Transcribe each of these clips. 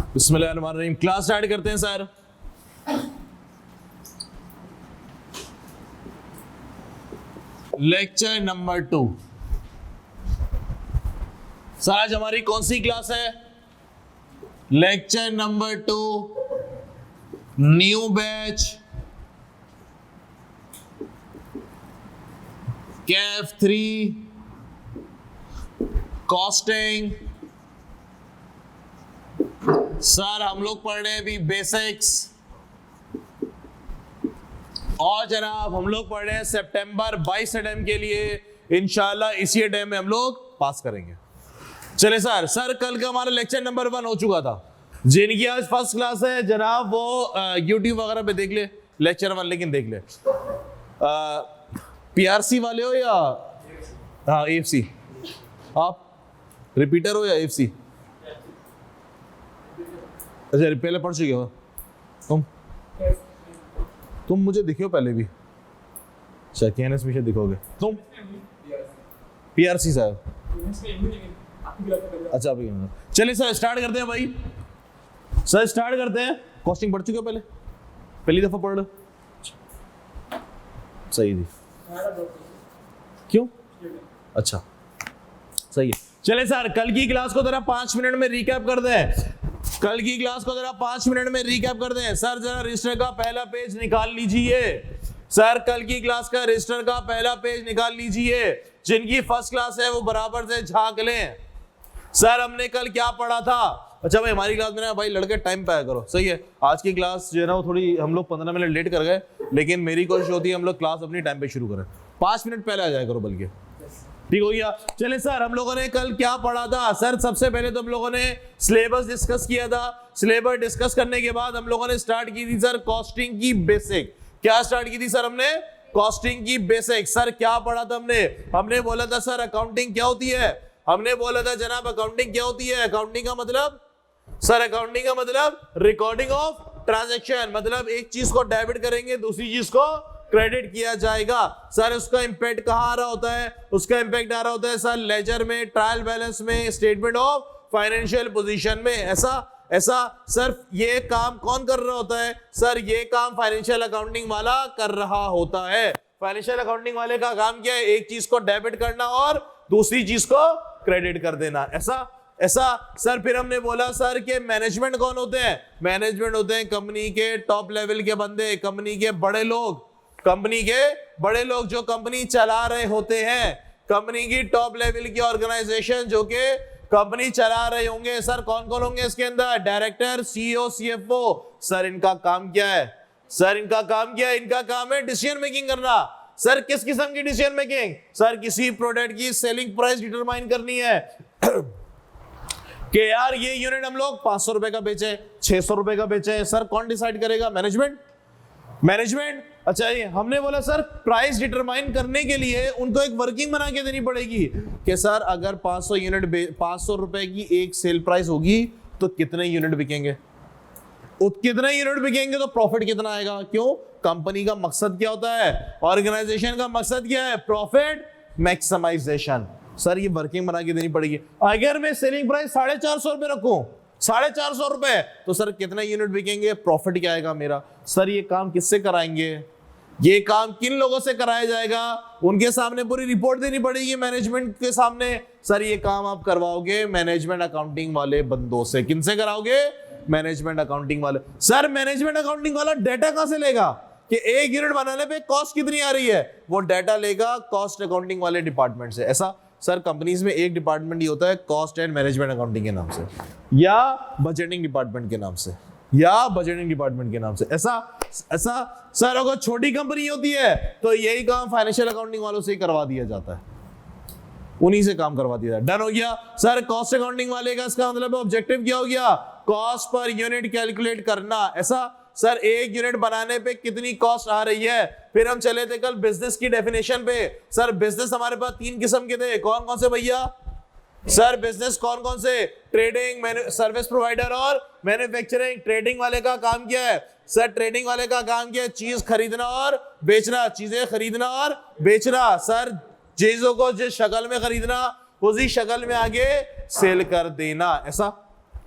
बिस्मिल्लाहिर्रहमानिर्रहीम। Class start करते हैं सर। Lecture number 2। सर आज हमारी कौन सी क्लास है? Lecture number 2, new batch, Kaif 3, costing. Sir हम लोग पढ़ रहे हैं अभी बेसिक्स, और जनाब हम लोग पढ़ रहे हैं सितंबर 22 अटेम्प्ट के लिए। इंशाल्लाह इसी अटेम्प्ट में हम लोग पास करेंगे। चले सर कल का हमारा लेक्चर नंबर 1 हो चुका था। जिनकी आज फर्स्ट क्लास है जनाब वो यूट्यूब वगैरह पे देख ले लेक्चर 1, लेकिन देख ले पीआरसी वाले हो या हाँ एएफसी, आप रिपीटर हो या एएफसी? अच्छा पहले पढ़ चुके हो तुम मुझे दिखे पहले भी। अच्छा केएनएस में दिखोगे तुम पीआरसी साहब। अच्छा अभी चलिए सर स्टार्ट करते हैं भाई। सर स्टार्ट करते हैं। कॉस्टिंग पढ़ चुके हो पहली दफा पढ़ लो। सही थी क्यों? अच्छा सही है। चले सर कल की क्लास को जरा 5 मिनट में रिकैप कर दें। कल की क्लास को जरा 5 मिनट में रिकैप कर दें। सर जरा रजिस्टर का पहला पेज निकाल लीजिए। सर कल की क्लास का रजिस्टर का पहला पेज निकाल लीजिए। जिनकी फर्स्ट क्लास है वो बराबर से झांक लें। सर हमने कल क्या पढ़ा था? अच्छा भाई हमारी क्लास में ना भाई लड़के टाइम पे आया करो, सही है। आज की क्लास जो है ना वो थोड़ी हम लोग 15 मिनट लेट कर गए, लेकिन मेरी कोशिश होती है हम लोग क्लास अपनी टाइम पे शुरू करें। 5 मिनट पहले आ जाया करो बल्कि, ठीक हो गया। चले सर हम लोगों ने कल क्या पढ़ा था? सर सबसे पहले तो हम लोगों ने सिलेबस डिस्कस किया था। सिलेबस डिस्कस करने के बाद हम लोगों ने स्टार्ट की थी सर कॉस्टिंग की बेसिक। क्या स्टार्ट की थी सर हमने? कॉस्टिंग की बेसिक। सर क्या पढ़ा था हमने बोला था सर अकाउंटिंग क्या होती है। हमने बोला था जनाब अकाउंटिंग क्या होती है। अकाउंटिंग का मतलब सर अकाउंटिंग का मतलब रिकॉर्डिंग ऑफ ट्रांजैक्शन, मतलब एक चीज को डेबिट करेंगे दूसरी चीज को क्रेडिट किया जाएगा। सर उसका इंपैक्ट कहां आ रहा होता है? उसका इंपैक्ट आ रहा होता है सर लेजर में, ट्रायल बैलेंस में, स्टेटमेंट ऑफ फाइनेंशियल पोजीशन में। ऐसा सर ये काम कौन कर रहा होता है? सर ये काम फाइनेंशियल अकाउंटिंग वाला कर रहा होता है। फाइनेंशियल अकाउंटिंग वाले का काम क्या है? एक चीज को डेबिट करना और दूसरी चीज को क्रेडिट कर देना। ऐसा सर फिर हमने बोला सर कि मैनेजमेंट कौन होते हैं? मैनेजमेंट होते हैं कंपनी के टॉप लेवल के बंदे, कंपनी के बड़े लोग, जो कंपनी चला रहे होते हैं। कंपनी की टॉप लेवल की ऑर्गेनाइजेशन जो कि कंपनी चला रहे होंगे। सर कौन कौन होंगे इसके अंदर? Director, CEO, CFO. सर इनका काम क्या है? इनका काम है डिसीजन मेकिंग करना। सर किस किस्म की डिसीजन मेकिंग? सर किसी प्रोडक्ट की सेलिंग प्राइस डिटरमाइन करनी है कि यार ये यूनिट हम लोग 500 रुपए का बेचे, 600 रुपए का बेचे। सर कौन डिसाइड करेगा? मैनेजमेंट। अच्छा ये हमने बोला सर प्राइस डिटरमाइन करने के लिए उनको एक वर्किंग बना के देनी पड़ेगी कि सर अगर 500 रुपए की एक सेल प्राइस होगी तो कितने यूनिट बिकेंगे, तो प्रॉफिट कितना आएगा। क्यों? कंपनी का मकसद क्या होता है? ऑर्गेनाइजेशन का मकसद क्या है? Profit maximization. सर ये वर्किंग बना के देनी पड़ेगी। अगर मैं सेलिंग प्राइस 450 रुपए रखूं, 450 रुपए, तो सर कितने यूनिट बिकेंगे, प्रॉफिट क्या आएगा मेरा। सर ये काम किससे कराएंगे? ये काम किन लोगों से कराया जाएगा? उनके सामने पूरी रिपोर्ट देनी पड़ेगी मैनेजमेंट के सामने। सर ये काम आप करवाओगे मैनेजमेंट अकाउंटिंग वाले बंदों से। किनसे कराओगे? मैनेजमेंट अकाउंटिंग वाले। सर मैनेजमेंट अकाउंटिंग वाला डाटा कहां से लेगा कि एक यूनिट बनाने पे कॉस्ट कितनी आ रही है? वो डाटा लेगा कॉस्ट अकाउंटिंग वाले डिपार्टमेंट से। ऐसा सर कंपनीज में एक डिपार्टमेंट ही होता है कॉस्ट एंड मैनेजमेंट अकाउंटिंग के नाम से, या बजटिंग डिपार्टमेंट के नाम से, ऐसा सर अगर छोटी कंपनी होती है तो यही काम फाइनेंशियल अकाउंटिंग वालों से ही करवा दिया जाता है, उन्हीं से काम करवा दिया जाता है। डन हो गया। सर कॉस्ट अकाउंटिंग वाले का इसका मतलब ऑब्जेक्टिव क्या हो गया? कॉस्ट पर यूनिट कैलकुलेट करना। ऐसा सर एक यूनिट बनाने पे कितनी कॉस्ट आ रही है। फिर हम चले थे कल बिजनेस की डेफिनेशन पे। सर बिजनेस हमारे पास 3 किस्म के थे। कौन कौन से भैया? सर बिजनेस कौन कौन से? ट्रेडिंग, सर्विस प्रोवाइडर और मैन्युफैक्चरिंग। ट्रेडिंग वाले का काम क्या है? सर ट्रेडिंग वाले का काम क्या है? चीज खरीदना और बेचना, चीजें खरीदना और बेचना। सर चीजों को जिस शक्ल में खरीदना उसी शक्ल में आगे सेल कर देना।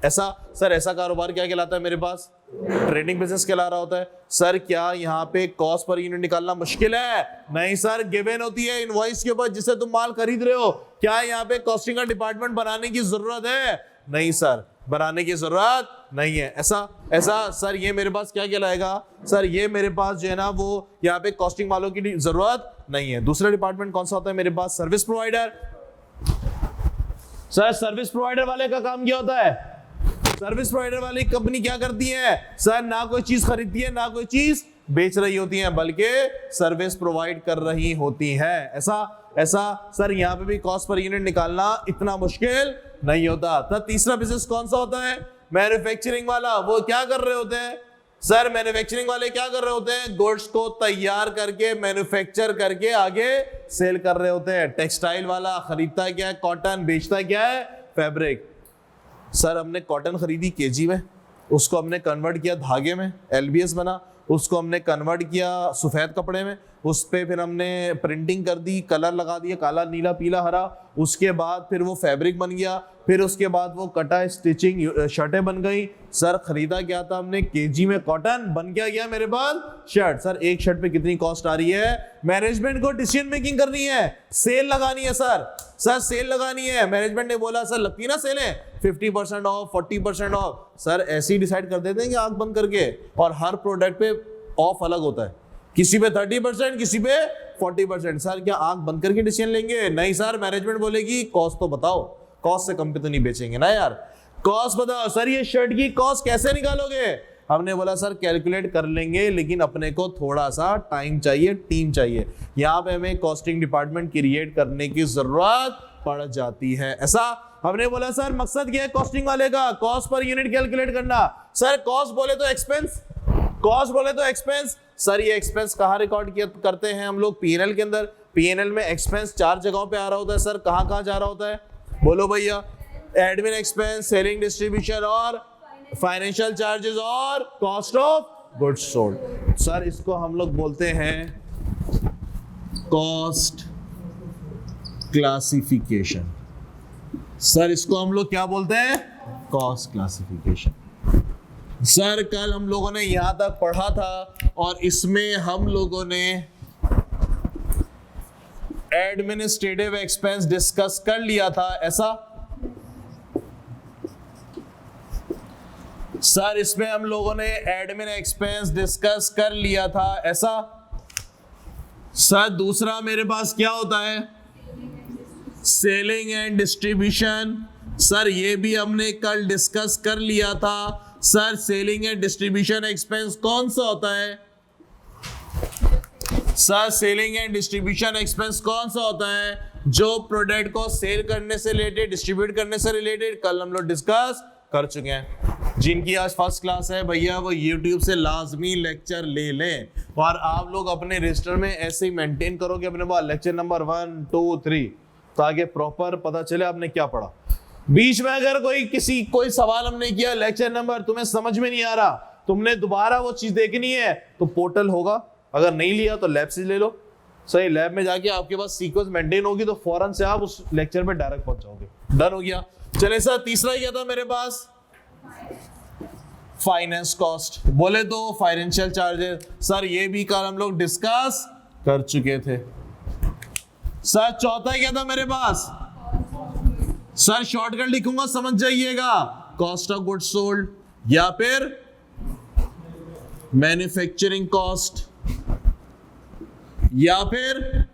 ऐसा सर, ऐसा कारोबार क्या कहलाता है मेरे पास? ट्रेडिंग बिजनेस कहला रहा होता है। सर क्या यहाँ पे कॉस्ट पर यूनिट निकालना मुश्किल है? नहीं सर, गिवन होती है इनवॉइस के ऊपर जिससे तुम माल खरीद रहे हो। क्या यहाँ पे कॉस्टिंग का डिपार्टमेंट बनाने की जरूरत है? नहीं सर, बनाने की जरूरत नहीं है। ऐसा सर, ये मेरे पास क्या कहलाएगा? सर ये मेरे पास जो है ना, वो यहाँ पे कॉस्टिंग वालों की जरूरत नहीं है। दूसरा डिपार्टमेंट कौन सा होता है मेरे पास? Service provider. Sir service provider वाले का काम क्या होता है? सर्विस प्रोवाइडर वाली कंपनी क्या करती है? सर ना कोई चीज खरीदती है, ना कोई चीज बेच रही होती है, बल्कि सर्विस प्रोवाइड कर रही होती है। ऐसा सर, यहाँ पे भी कॉस्ट पर यूनिट निकालना इतना मुश्किल नहीं होता। तो तीसरा बिजनेस कौन सा होता है? मैन्युफैक्चरिंग वाला। वो क्या कर रहे होते हैं? सर मैन्युफैक्चरिंग वाले क्या कर रहे होते हैं? गुड्स को तैयार करके मैन्युफैक्चर करके आगे सेल कर रहे होते हैं। टेक्सटाइल वाला खरीदता क्या है? कॉटन। बेचता क्या है? फैब्रिक। सर हमने कॉटन खरीदी केजी में, उसको हमने कन्वर्ट किया धागे में, एलबीएस बना, उसको हमने कन्वर्ट किया सफेद कपड़े में, उस पे फिर हमने प्रिंटिंग कर दी, कलर लगा दिया, काला नीला पीला हरा, उसके बाद फिर वो फैब्रिक बन गया, फिर उसके बाद वो कटा स्टिचिंग शर्टें बन गई। सर खरीदा क्या था हमने? केजी में कॉटन, बन क्या गया मेरे पास? शर्ट। सर एक शर्ट पे कितनी कॉस्ट आ रही है? मैनेजमेंट को डिसीजन मेकिंग करनी है, सेल लगानी है। सर सेल लगानी है। मैनेजमेंट ने बोला सर लगती ना सेलें 50% ऑफ, 40% ऑफ। सर ऐसे ही डिसाइड कर देते हैं कि आंख बंद करके, और हर प्रोडक्ट पे ऑफ अलग होता है, किसी पे 30%, किसी पे 40%। सर क्या आंख बंद करके डिसीजन लेंगे? नहीं सर, मैनेजमेंट बोलेगी कॉस्ट तो बताओ, कॉस्ट से कम पे तो नहीं बेचेंगे ना यार, कॉस्ट बताओ। सर ये शर्ट की कॉस्ट कैसे निकालोगे? हमने बोला सर कैलकुलेट कर लेंगे, लेकिन अपने को थोड़ा सा टाइम चाहिए, टीम चाहिए। यहाँ पे हमें कॉस्टिंग डिपार्टमेंट क्रिएट करने की जरूरत पड़ जाती है। ऐसा हमने बोला सर मकसद क्या है कॉस्टिंग वाले का? कॉस्ट पर यूनिट कैलकुलेट करना। सर कॉस्ट बोले तो एक्सपेंस, कॉस्ट बोले तो एक्सपेंस। सर ये एक्सपेंस कहाँ रिकॉर्ड करते हैं हम लोग? पीएनएल के अंदर। पीएनएल में एक्सपेंस 4 जगहों पे आ रहा होता है। सर कहाँ कहाँ जा रहा होता है? बोलो भैया। एडमिन एक्सपेंस, सेलिंग डिस्ट्रीब्यूशन और फाइनेंशियल चार्जेस और cost of goods sold. Sir इसको हम लोग बोलते हैं कॉस्ट क्लासिफिकेशन। सर इसको हम लोग क्या बोलते हैं? Cost classification. सर कल हम लोगों ने यहां तक पढ़ा था, और इसमें हम लोगों ने एडमिनिस्ट्रेटिव एक्सपेंस डिस्कस कर लिया था। ऐसा सर इसमें हम लोगों ने एडमिन एक्सपेंस डिस्कस कर लिया था। ऐसा सर दूसरा मेरे पास क्या होता है? Selling and distribution. सर ये भी हमने कल डिस्कस कर लिया था। Sir selling and distribution expense कौन सा होता है? Sir selling and distribution expense कौन सा होता है? जो प्रोडक्ट को सेल करने से रिलेटेड, डिस्ट्रीब्यूट करने से रिलेटेड कल हम लोग डिस्कस कर चुके हैं। जिनकी आज फर्स्ट क्लास है भैया, वो YouTube से लाजमी लेक्चर ले लें, और आप लोग अपने रजिस्टर में ऐसे ही मेंटेन करो कि अपने पास लेक्चर नंबर 1, 2, 3, ताकि प्रॉपर पता चले आपने क्या पढ़ा। बीच में अगर कोई सवाल हमने किया, लेक्चर नंबर तुम्हें समझ में नहीं आ रहा, तुमने दोबारा वो चीज देखनी है, तो पोर्टल होगा, अगर नहीं लिया तो लैब से ले लो। सही लैब में जाके आपके पास सीक्वेंस मेंटेन होगी, तो फौरन से आप उस लेक्चर में डायरेक्ट पहुंच जाओगे। डन हो गया। चले सर तीसरा क्या था मेरे पास? फाइनेंस कॉस्ट, बोले तो फाइनेंशियल चार्जेस। सर ये भी कल हम लोग डिस्कस कर चुके थे। सर चौथा क्या था मेरे पास? सर शॉर्टकट लिखूंगा, समझ जाइएगा, कॉस्ट ऑफ गुड्स सोल्ड या फिर मैन्युफैक्चरिंग कॉस्ट या फिर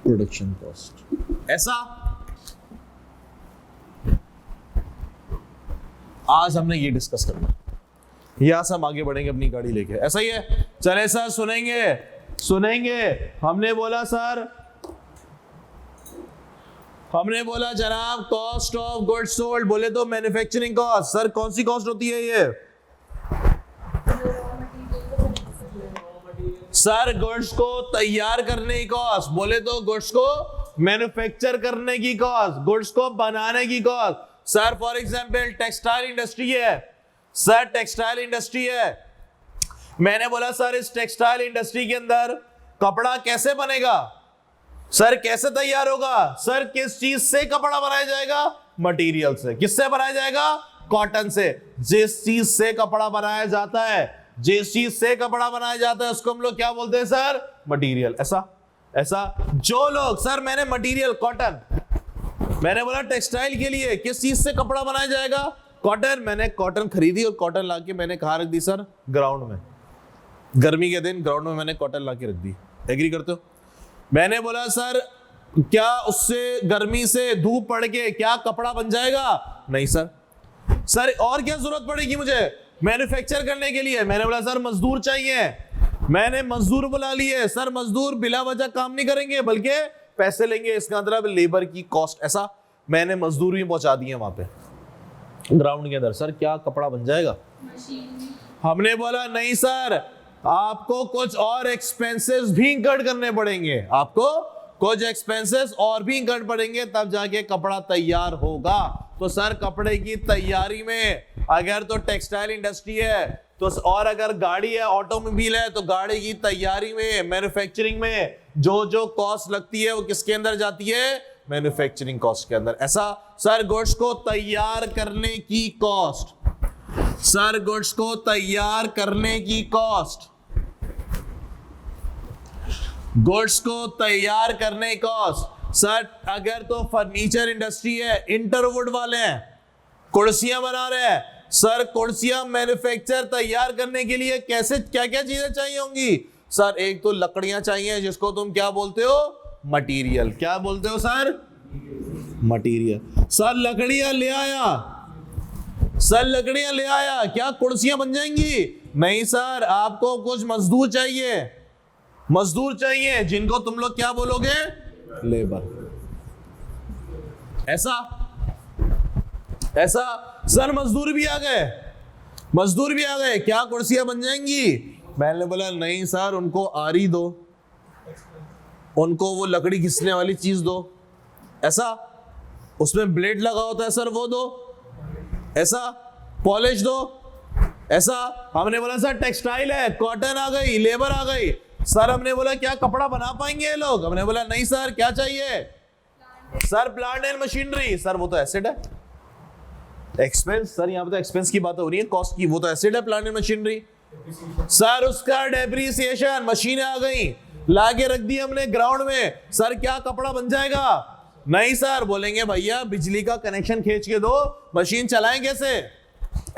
प्रोडक्शन कॉस्ट। ऐसा आज हमने ये डिस्कस करना, यहां से हम आगे बढ़ेंगे अपनी गाड़ी लेके। ऐसा ही है। चले सर सुनेंगे। हमने बोला जनाब कॉस्ट ऑफ गुड्स सोल्ड, बोले तो मैन्युफैक्चरिंग कॉस्ट। सर कौन सी कॉस्ट होती है ये? सर गुड्स को तैयार करने की कॉस्ट, बोले तो गुड्स को मैन्युफैक्चर करने की कॉस्ट, गुड्स को बनाने की cost. Sir for example textile industry है। सर टेक्सटाइल इंडस्ट्री है, मैंने बोला सर इस टेक्सटाइल इंडस्ट्री के अंदर कपड़ा कैसे बनेगा? सर कैसे तैयार होगा? सर किस चीज से कपड़ा बनाया जाएगा? मटेरियल से। किससे बनाया जाएगा? कॉटन से। जिस चीज से कपड़ा बनाया जाता है, जिस चीज से कपड़ा बनाया जाता है उसको हम लोग क्या बोलते हैं सर? मटेरियल। ऐसा जो लोग, सर मैंने मटेरियल कॉटन, मैंने बोला टेक्सटाइल के लिए किस चीज से कपड़ा बनाया जाएगा? कॉटन। मैंने कॉटन खरीदी और कॉटन लाके मैंने कहां रख दी सर? ग्राउंड में। गर्मी के दिन ग्राउंड में मैंने कॉटन लाके रख दी। एग्री करते हो? मैंने बोला सर क्या उससे गर्मी से धूप पड़ के क्या कपड़ा बन जाएगा? नहीं सर। सर और क्या जरूरत पड़ेगी मुझे मैन्युफैक्चर करने के लिए? मैंने बोला सर मजदूर चाहिए। मैंने मजदूर बुला लिए। सर मजदूर बिला वजह काम नहीं करेंगे बल्कि पैसे लेंगे, इसका मतलब लेबर की कॉस्ट। ऐसा मैंने मजदूर भी पहुंचा दिए वहां पे ग्राउंड के अंदर। सर क्या कपड़ा बन जाएगा? हमने बोला नहीं सर, आपको कुछ और एक्सपेंसेस भी इंकर्ड करने पड़ेंगे, आपको कुछ एक्सपेंसेस और भी इंकर्ड पड़ेंगे, तब जाके कपड़ा तैयार होगा। तो सर कपड़े की तैयारी में अगर तो टेक्सटाइल इंडस्ट्री है तो, और अगर गाड़ी है, ऑटोमोबाइल है, तो गाड़ी की तैयारी में, मैन्युफैक्चरिंग में जो जो कॉस्ट लगती है वो किसके अंदर जाती है? मैन्युफैक्चरिंग कॉस्ट के अंदर। ऐसा सर गुड्स को तैयार करने की कॉस्ट, सर गुड्स को तैयार करने की कॉस्ट, गुड्स को तैयार करने कॉस्ट। सर अगर तो फर्नीचर इंडस्ट्री है, इंटरवुड वाले हैं, कुर्सियां बना रहे हैं, सर कुर्सियां मैन्युफैक्चर तैयार करने के लिए कैसे क्या क्या चीजें चाहिए होंगी? सर एक तो लकड़ियां चाहिए जिसको तुम क्या बोलते हो? मटेरियल। क्या बोलते हो सर? मटेरियल। सर लकड़ियां ले आया, सर लकड़ियां ले आया, क्या कुर्सियां बन जाएंगी? नहीं सर, आपको कुछ मजदूर चाहिए, मजदूर चाहिए जिनको तुम लोग क्या बोलोगे? लेबर। ऐसा सर मजदूर भी आ गए, मजदूर भी आ गए, क्या कुर्सियां बन जाएंगी? मैंने बोला नहीं सर, उनको आरी दो, उनको वो लकड़ी घिसने वाली चीज दो, ऐसा उसमें ब्लेड लगा होता है सर वो दो, ऐसा पॉलिश दो, ऐसा। हमने बोला सर टेक्सटाइल है, कॉटन आ गई, लेबर आ गई। सर हमने बोला क्या कपड़ा बना पाएंगे ये लोग? हमने बोला नहीं सर, क्या चाहिए? Sir plant and machinery. Sir वो तो एसेट है। एक्सपेंस, सर यहाँ पे तो एक्सपेंस की बात हो रही है, कॉस्ट की, वो तो एसेट है प्लांट एंड मशीनरी। सर उसका डेप्रिसिएशन, मशीनें आ गई, लाके रख दी हमने ग्राउंड में। सर क्या कपड़ा बन जाएगा? नहीं सर, बोलेंगे भैया बिजली का कनेक्शन खींच के दो, मशीन चलाएं कैसे?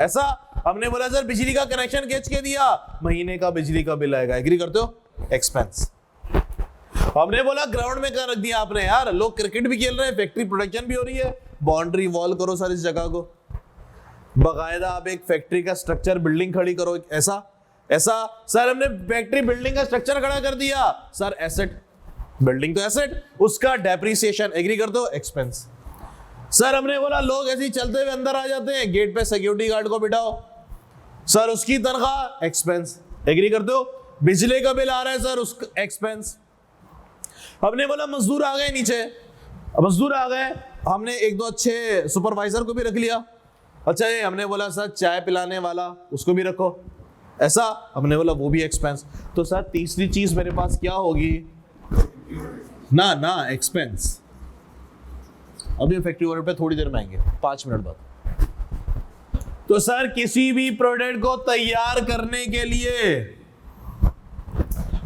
ऐसा। हमने बोला सर बिजली का कनेक्शन खींच के दिया, महीने का बिजली का बिल आएगा। एग्री करते हो? एक्सपेंस। हमने बोला ग्राउंड में क्या रख दिया आपने? यार लोग क्रिकेट भी खेल रहे हैं, फैक्ट्री प्रोडक्शन भी हो रही है, बाउंड्री वॉल करो सर इस जगह को, बकायदा आप एक फैक्ट्री का स्ट्रक्चर बिल्डिंग खड़ी करो। ऐसा सर हमने फैक्ट्री बिल्डिंग का स्ट्रक्चर खड़ा कर दिया। सर एसेट, बिल्डिंग तो एसेट, उसका डेप्रिसिएशन। एग्री करते हो? एक्सपेंस। सर हमने बोला लोग ऐसे ही चलते हुए अंदर आ जाते हैं, गेट पे सिक्योरिटी गार्ड को बिठाओ, सर उसकी तनख्वाह। एक्सपेंस। एग्री करते हो? बिजली का बिल आ रहा है सर, उसका एक्सपेंस। हमने बोला मजदूर आ गए नीचे, मजदूर आ गए, हमने एक दो अच्छे सुपरवाइजर को भी रख लिया। अच्छा ये हमने बोला सर चाय पिलाने वाला उसको भी रखो, ऐसा। हमने बोला वो भी एक्सपेंस। तो सर तीसरी चीज मेरे पास क्या होगी? ना एक्सपेंस। अभी फैक्ट्री ओवर पे थोड़ी देर में आएंगे, 5 मिनट बाद। तो सर किसी भी प्रोडक्ट को तैयार करने के लिए,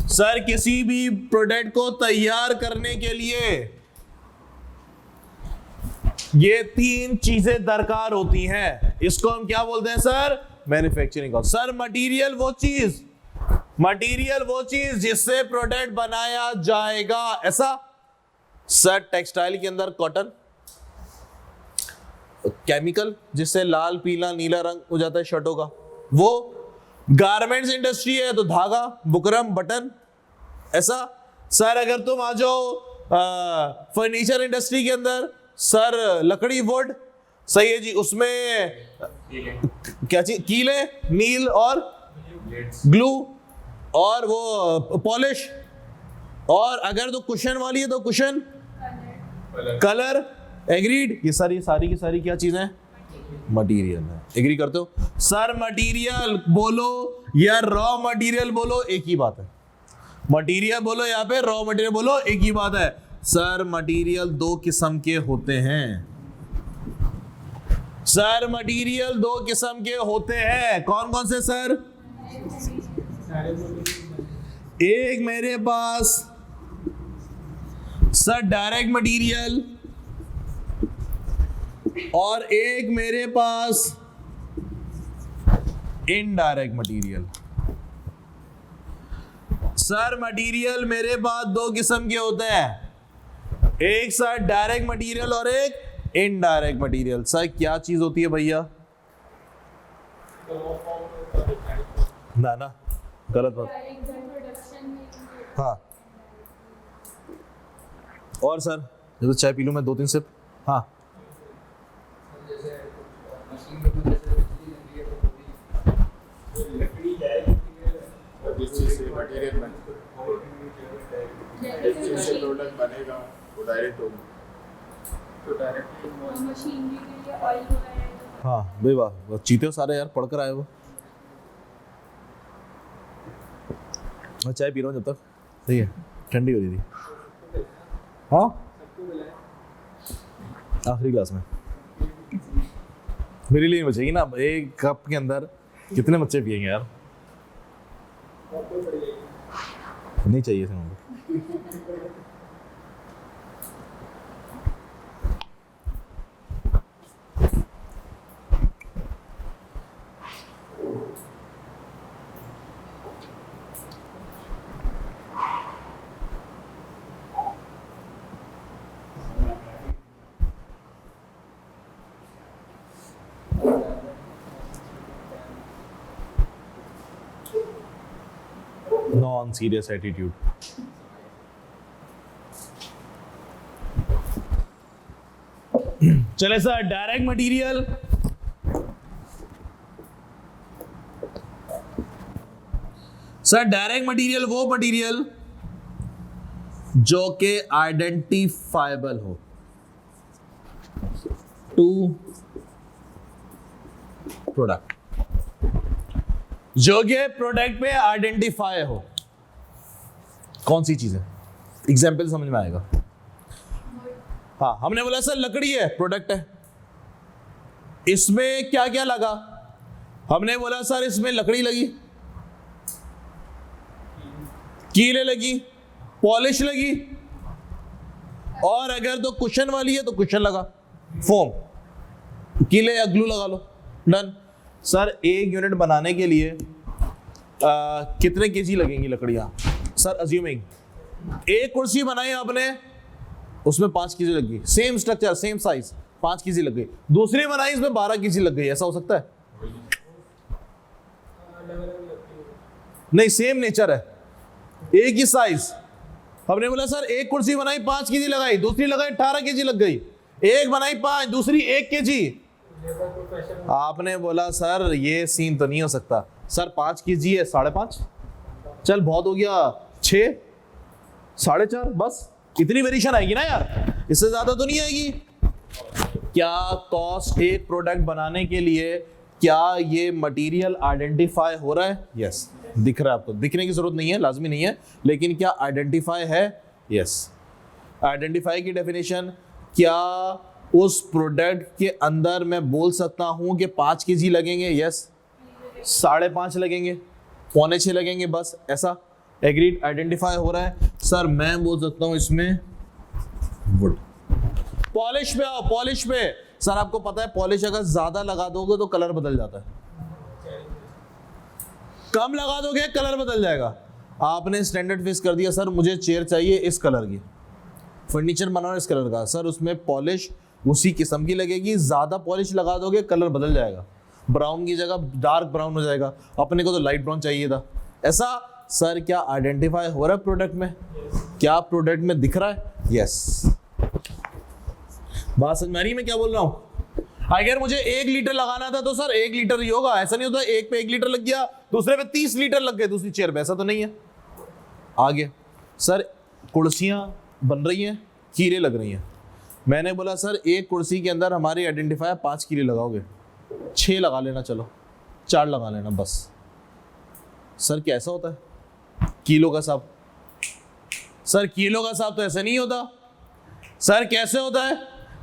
सर किसी भी प्रोडक्ट को तैयार करने के लिए ये 3 चीजें दरकार होती हैं। इसको हम क्या बोलते हैं sir? Manufacturing cost. Sir material वो चीज जिससे प्रोडक्ट बनाया जाएगा, ऐसा। सर टेक्सटाइल के अंदर कॉटन, केमिकल जिससे लाल पीला नीला रंग हो जाता है शर्टों का, वो। गारमेंट्स इंडस्ट्री है तो धागा, बुकरम, बटन, ऐसा। सर अगर तुम आ जाओ फर्नीचर इंडस्ट्री के अंदर, सर लकड़ी, वुड, सही है जी, उसमें क्या चीज? कीले, नील और ग्लू और वो पॉलिश, और अगर तो कुशन वाली है तो कुशन, कलर। एग्रीड? ये सारी की सारी क्या चीजें? मटेरियल है। एग्री करते हो? सर मटेरियल बोलो या रॉ मटेरियल बोलो एक ही बात है। मटेरियल बोलो यहाँ पे, रॉ मटेरियल बोलो एक ही बात है। सर मटेरियल दो किस्म के होते हैं। सर मटेरियल दो किस्म के होते हैं। कौन कौन से सर? एक मेरे पास सर डायरेक्ट मटेरियल और एक मेरे पास इनडायरेक्ट मटेरियल। सर मटेरियल मेरे पास दो किस्म के होते हैं, एक सर डायरेक्ट मटेरियल और एक इनडायरेक्ट मटेरियल। सर क्या चीज होती है भैया? ना गलत बात। हाँ और सर जैसे चाय पी लूं मैं 2-3 सिप। हाँ जिस चीज से मटेरियल जिस चीज से प्रोडक्ट बनेगा वो डायरेक्ट होगा, तो डायरेक्टली मशीनरी के लिए ऑयल वगैरह। हाँ भाई वाह, चीते हो सारे यार, पढ़कर आए हो। मैं चाय पी रहा हूँ जब तक, सही है, ठंडी हो रही थी। हाँ आखिरी ग्लास में मेरे लिए बचेगी ना, एक कप के अंदर कितने बच्चे पिएंगे यार? नहीं चाहिए इसे मुझे। Non serious attitude. चले sir direct material. Sir direct material वो मटेरियल जो कि आइडेंटिफाइबल हो टू प्रोडक्ट, जो कि प्रोडक्ट पे आइडेंटिफाई हो। कौन सी चीज है? एग्जाम्पल समझ में आएगा। हाँ हमने बोला सर लकड़ी है, प्रोडक्ट है, इसमें क्या क्या लगा? हमने बोला सर इसमें लकड़ी लगी, कीलें लगी, पॉलिश लगी, और अगर तो कुशन वाली है तो कुशन लगा, फोम, कीले या ग्लू लगा लो, डन। सर एक यूनिट बनाने के लिए कितने केजी लगेंगी लकड़ियां? सर अज्यूमिंग एक कुर्सी बनाई आपने, उसमें 5 केजी लग गई, same structure same size, 5 KG लग गई। दूसरी बनाई इसमें 12 केजी लग गई, ऐसा हो सकता है? नहीं, सेम नेचर है, एक ही साइज। हमने बोला सर एक कुर्सी बनाई 5 केजी लगाई, दूसरी लगाई 18 केजी लग गई, एक बनाई 5, दूसरी 1 केजी। आपने बोला सर ये सीन तो नहीं हो सकता। सर 5 केजी है, 5.5, चल बहुत हो गया, 6, 4.5, बस इतनी वेरिएशन आएगी ना यार, इससे ज्यादा तो नहीं आएगी। क्या कॉस्ट एक प्रोडक्ट बनाने के लिए, क्या ये मटेरियल आइडेंटिफाई हो रहा है? यस दिख रहा है आपको, दिखने की जरूरत नहीं है, लाजमी नहीं है, लेकिन क्या आइडेंटिफाई है? यस। आइडेंटिफाई की डेफिनेशन, क्या उस प्रोडक्ट के अंदर मैं बोल सकता हूं कि 5 केजी लगेंगे? यस। 5.5 लगेंगे, 5.25 लगेंगे, बस ऐसा। एग्रीड, आइडेंटिफाई हो रहा है। सर मैं बोल सकता हूं इसमें वुड। पॉलिश पे आओ, पॉलिश पे। सर आपको पता है पॉलिश अगर ज्यादा लगा दोगे तो कलर बदल जाता है, कम लगा दोगे कलर बदल जाएगा। आपने स्टैंडर्ड फिक्स कर दिया, सर मुझे चेयर चाहिए इस कलर की, फर्नीचर बनाना इस कलर का, सर उसमें पॉलिश उसी किस्म की लगेगी, ज्यादा पॉलिश लगा दोगे कलर बदल जाएगा, ब्राउन की जगह डार्क ब्राउन हो जाएगा, अपने को तो लाइट ब्राउन चाहिए था, ऐसा। सर क्या आइडेंटिफाई हो रहा है प्रोडक्ट में? क्या प्रोडक्ट में दिख रहा है? यस। बात समझ में आ रही है मैं क्या बोल रहा हूं? अगर मुझे 1 लीटर लगाना था तो सर 1 लीटर ही होगा, ऐसा नहीं होता एक पे 1 लीटर लग गया, दूसरे पे 30 लीटर लग गए दूसरी चेयर पे, ऐसा तो नहीं है। आगे सर कुर्सियां बन रही हैं, कीले लग रही हैं। मैंने बोला सर एक कुर्सी के अंदर हमारी आइडेंटिफाई 5 कीले लगाओगे, 6 लगा लेना, चलो 4 लगा लेना बस। सर क्या ऐसा होता है किलो का हिसाब? सर किलो का हिसाब तो ऐसा नहीं होता, सर कैसे होता है?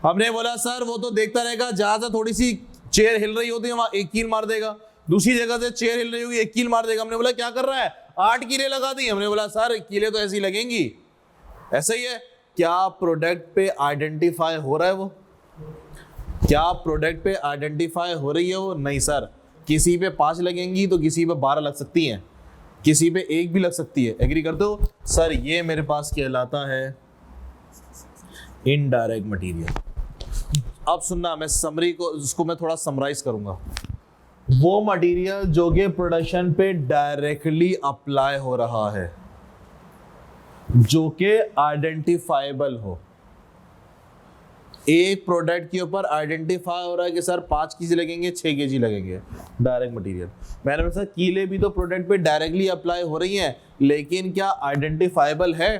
हमने बोला सर वो तो देखता रहेगा, जहां से थोड़ी सी चेयर हिल रही होती है वहां एक कील मार देगा, दूसरी जगह से चेयर हिल रही होगी एक कील मार देगा। हमने बोला क्या कर रहा है? 8 कीलें लगा दी। हमने बोला सर कीलें तो ऐसी लगेंगी, ऐसा ही है। क्या प्रोडक्ट पे आइडेंटिफाई हो रहा है वो? क्या प्रोडक्ट पे आइडेंटिफाई हो रही है वो? नहीं सर। किसी पे 5 लगेंगी तो किसी पे 12 लग सकती हैं, किसी पे 1 भी लग सकती है। एग्री करते हो? सर ये मेरे पास कहलाता है इनडायरेक्ट मटेरियल। अब सुनना, मैं समरी को उसको मैं थोड़ा समराइज करूंगा। वो मटेरियल जो कि प्रोडक्शन पे डायरेक्टली अप्लाई हो रहा है, जो कि आइडेंटिफाइबल हो। एक प्रोडक्ट के ऊपर आइडेंटिफाई हो रहा है कि सर 5 केजी लगेंगे, 6 केजी लगेंगे, डायरेक्ट मटेरियल। मैंने बोला कीले भी तो प्रोडक्ट पे डायरेक्टली अप्लाई हो रही हैं, लेकिन क्या आइडेंटिफाइबल है?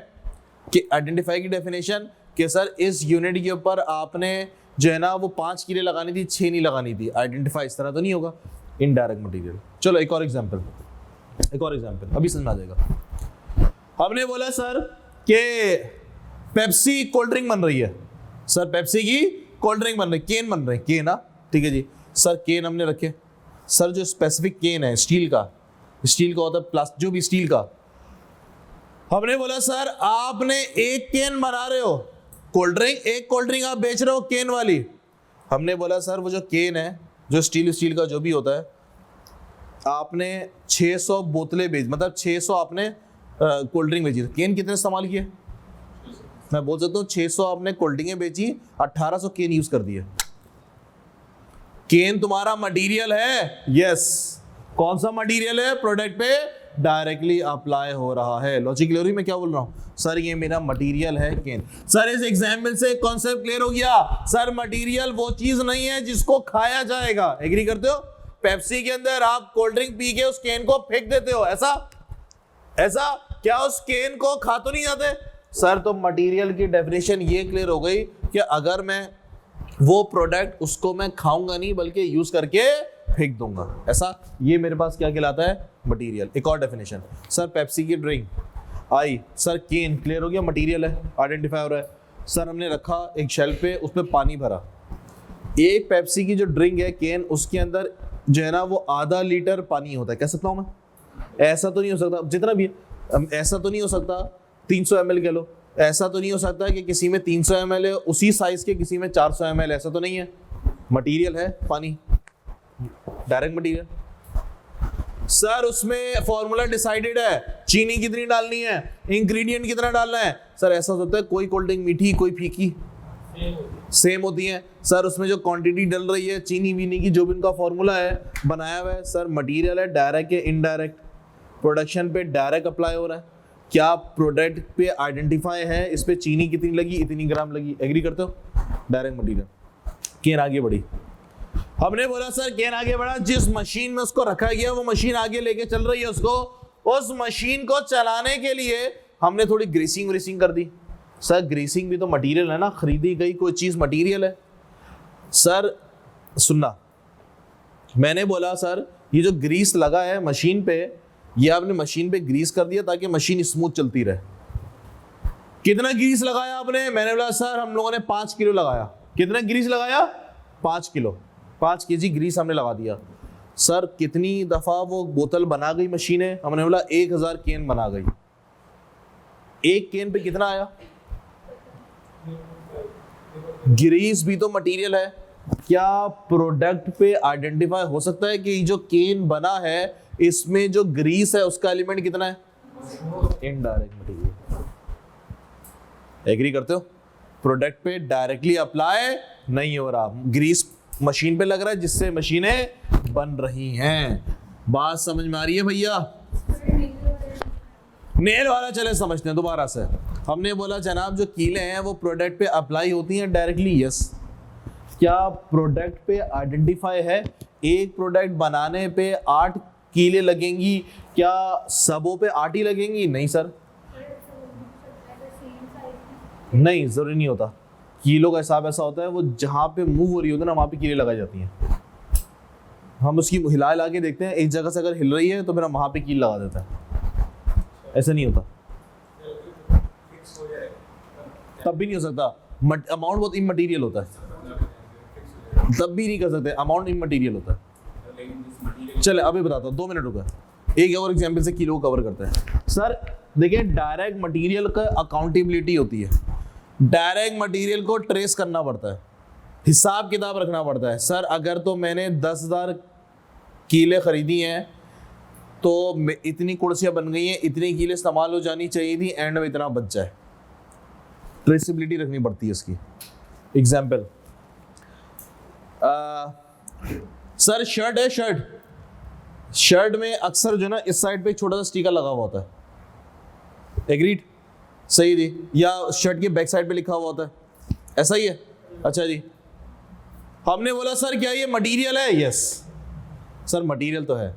कि आइडेंटिफाई की डेफिनेशन कि सर इस यूनिट के ऊपर आपने जो है ना वो 5 कीले लगानी थी, 6 नहीं लगानी थी। आइडेंटिफाई इस तरह तो नहीं होगा, इनडायरेक्ट मटेरियल। चलो एक और एग्जांपल अभी समझ आ जाएगा। हमने बोला सर कि पेप्सी कोल्ड ड्रिंक बन रही है, सर पेप्सी की कोल्ड ड्रिंक बन रही, केन बन रहे हैं, केन, ठीक है जी। सर केन हमने रखे, सर जो स्पेसिफिक केन है स्टील का होता है, प्लास्टिक जो भी स्टील का। हमने बोला सर आपने एक केन बना रहे हो कोल्ड ड्रिंक, एक कोल्ड ड्रिंक आप बेच रहे हो केन वाली। हमने बोला सर वो जो केन है, जो स्टील का जो भी होता है, आपने 600 बोतलें बेच, मतलब 600 आपने कोल्ड ड्रिंक बेची। केन कितने इस्तेमाल किए? मैं बोल सकता हूँ 600 आपने कोल्ड ड्रिंकें बेची, 1800 केन यूज कर दिए। केन तुम्हारा मटेरियल है, यस। कौन सा मटेरियल है? प्रोडक्ट पे डायरेक्टली अप्लाई हो रहा है। लॉजिक क्लियर हुई? मैं क्या बोल रहा हूँ? सर ये मेरा मटेरियल है केन। सर इस एग्जाम्पल से कॉन्सेप्ट क्लियर हो गया। सर मटेरियल वो चीज नहीं है जिसको खाया जाएगा। एग्री करते हो? पेप्सी के अंदर आप कोल्ड ड्रिंक पी के उस केन को फेंक देते हो, ऐसा क्या उस केन को खा तो नहीं जाते? सर तो मटेरियल की डेफिनेशन ये क्लियर हो गई कि अगर मैं वो प्रोडक्ट उसको मैं खाऊंगा नहीं बल्कि यूज करके फेंक दूंगा, ऐसा। ये मेरे पास क्या कहलाता है? मटेरियल। एक और डेफिनेशन, सर पेप्सी की ड्रिंक आई, सर केन क्लियर हो गया, मटेरियल है, आइडेंटिफाई हो रहा है। सर हमने रखा एक शेल्फ पे, उस पर पानी भरा, एक पेप्सी की जो ड्रिंक है केन, उसके अंदर जो है ना वो आधा लीटर पानी होता है। कह सकता हूं मैं? ऐसा तो नहीं हो सकता, जितना भी है, ऐसा तो नहीं हो सकता 300 ml कह लो, ऐसा तो नहीं हो सकता कि किसी में 300 ml है उसी साइज के, किसी में 400 ml, ऐसा तो नहीं है। मटेरियल है पानी, डायरेक्ट मटेरियल। सर उसमें फॉर्मूला डिसाइडेड है, चीनी कितनी डालनी है, इंग्रेडिएंट कितना डालना है। सर ऐसा होता है कोई कोल्ड ड्रिंक मीठी कोई फीकी सेम होती है। सर उसमें जो क्वांटिटी डल रही है चीनी वीनी की, जो भी उनका फॉर्मूला है बनाया हुआ है। सर मटेरियल है, डायरेक्ट है इनडायरेक्ट, प्रोडक्शन पे डायरेक्ट अप्लाई हो रहा है। क्या प्रोडक्ट पे आइडेंटिफाई है इस पे चीनी कितनी लगी, इतनी ग्राम लगी। एग्री करते हो? Direct material. केन आगे बढ़ी, हमने बोला सर केन आगे बढ़ा, जिस मशीन में उसको रखा गया वो मशीन आगे लेके चल रही है उसको, उस मशीन को चलाने के लिए हमने थोड़ी ग्रीसिंग कर दी। सर ग्रीसिंग भी तो मटेरियल है ना, खरीदी गई कोई चीज मटेरियल है। सर सुनना, मैंने बोला सर ये जो ग्रीस लगा है मशीन पे, ये आपने मशीन पे ग्रीस कर दिया ताकि मशीन स्मूथ चलती रहे। कितना ग्रीस लगाया आपने? मैंने बोला सर हम लोगों ने 5 किलो लगाया। कितना ग्रीस लगाया? 5 किलो, 5 केजी ग्रीस हमने लगा दिया। सर कितनी दफा वो बोतल बना गई मशीन है? हमने बोला 1000 केन बना गई। एक केन पे कितना आया? ग्रीस भी तो मटेरियल है। क्या प्रोडक्ट पे आइडेंटिफाई हो सकता है कि जो केन बना है इसमें जो ग्रीस है उसका एलिमेंट कितना है? Indirect material. एग्री करते हो? प्रोडक्ट पे डायरेक्टली अप्लाई नहीं हो रहा, ग्रीस मशीन पे लग रहा है जिससे मशीनें बन रही हैं। बात समझ में आ रही है भैया? नेल वाला चले समझते हैं दोबारा से। हमने बोला जनाब जो कीलें हैं वो प्रोडक्ट पे अप्लाई होती हैं डायरेक्टली, यस। क्या प्रोडक्ट पे आइडेंटिफाई है? एक प्रोडक्ट बनाने पे 8 कीले लगेंगी, क्या सबों पे 8 ही लगेंगी? नहीं सर, नहीं, जरूरी नहीं होता। कीलो का हिसाब ऐसा होता है वो जहां पे मूव हो रही होती है ना वहां पे कीले लगाई जाती हैं। हम उसकी हिला के देखते हैं, एक जगह से अगर हिल रही है तो फिर हम वहां पे कील लगा देते हैं। ऐसा नहीं होता, तब भी नहीं हो सकता। अमाउंट बहुत इमटेरियल होता है, तब भी नहीं कर सकते, अमाउंट इमटेरियल होता है। चले अभी बताता हूँ, 2 मिनट रुका, एक और एग्जाम्पल से किलो कवर करते हैं। सर देखिए, डायरेक्ट मटेरियल का अकाउंटेबिलिटी होती है, डायरेक्ट मटेरियल को ट्रेस करना पड़ता है, हिसाब किताब रखना पड़ता है। सर अगर तो मैंने 10,000 कीले खरीदी हैं तो इतनी कुर्सियां बन गई हैं, इतनी कीले इस्तेमाल हो जानी चाहिए थी, एंड में इतना बच जाए, ट्रेसिबिलिटी रखनी पड़ती है इसकी। एग्जाम्पल, सर शर्ट है, शर्ट में अक्सर जो ना इस साइड पे एक छोटा सा स्टिकर लगा हुआ होता है, एग्रीड, सही जी, या शर्ट के बैक साइड पे लिखा हुआ होता है, ऐसा ही है। अच्छा जी, हमने बोला सर क्या ये मटेरियल है? यस सर मटेरियल तो है।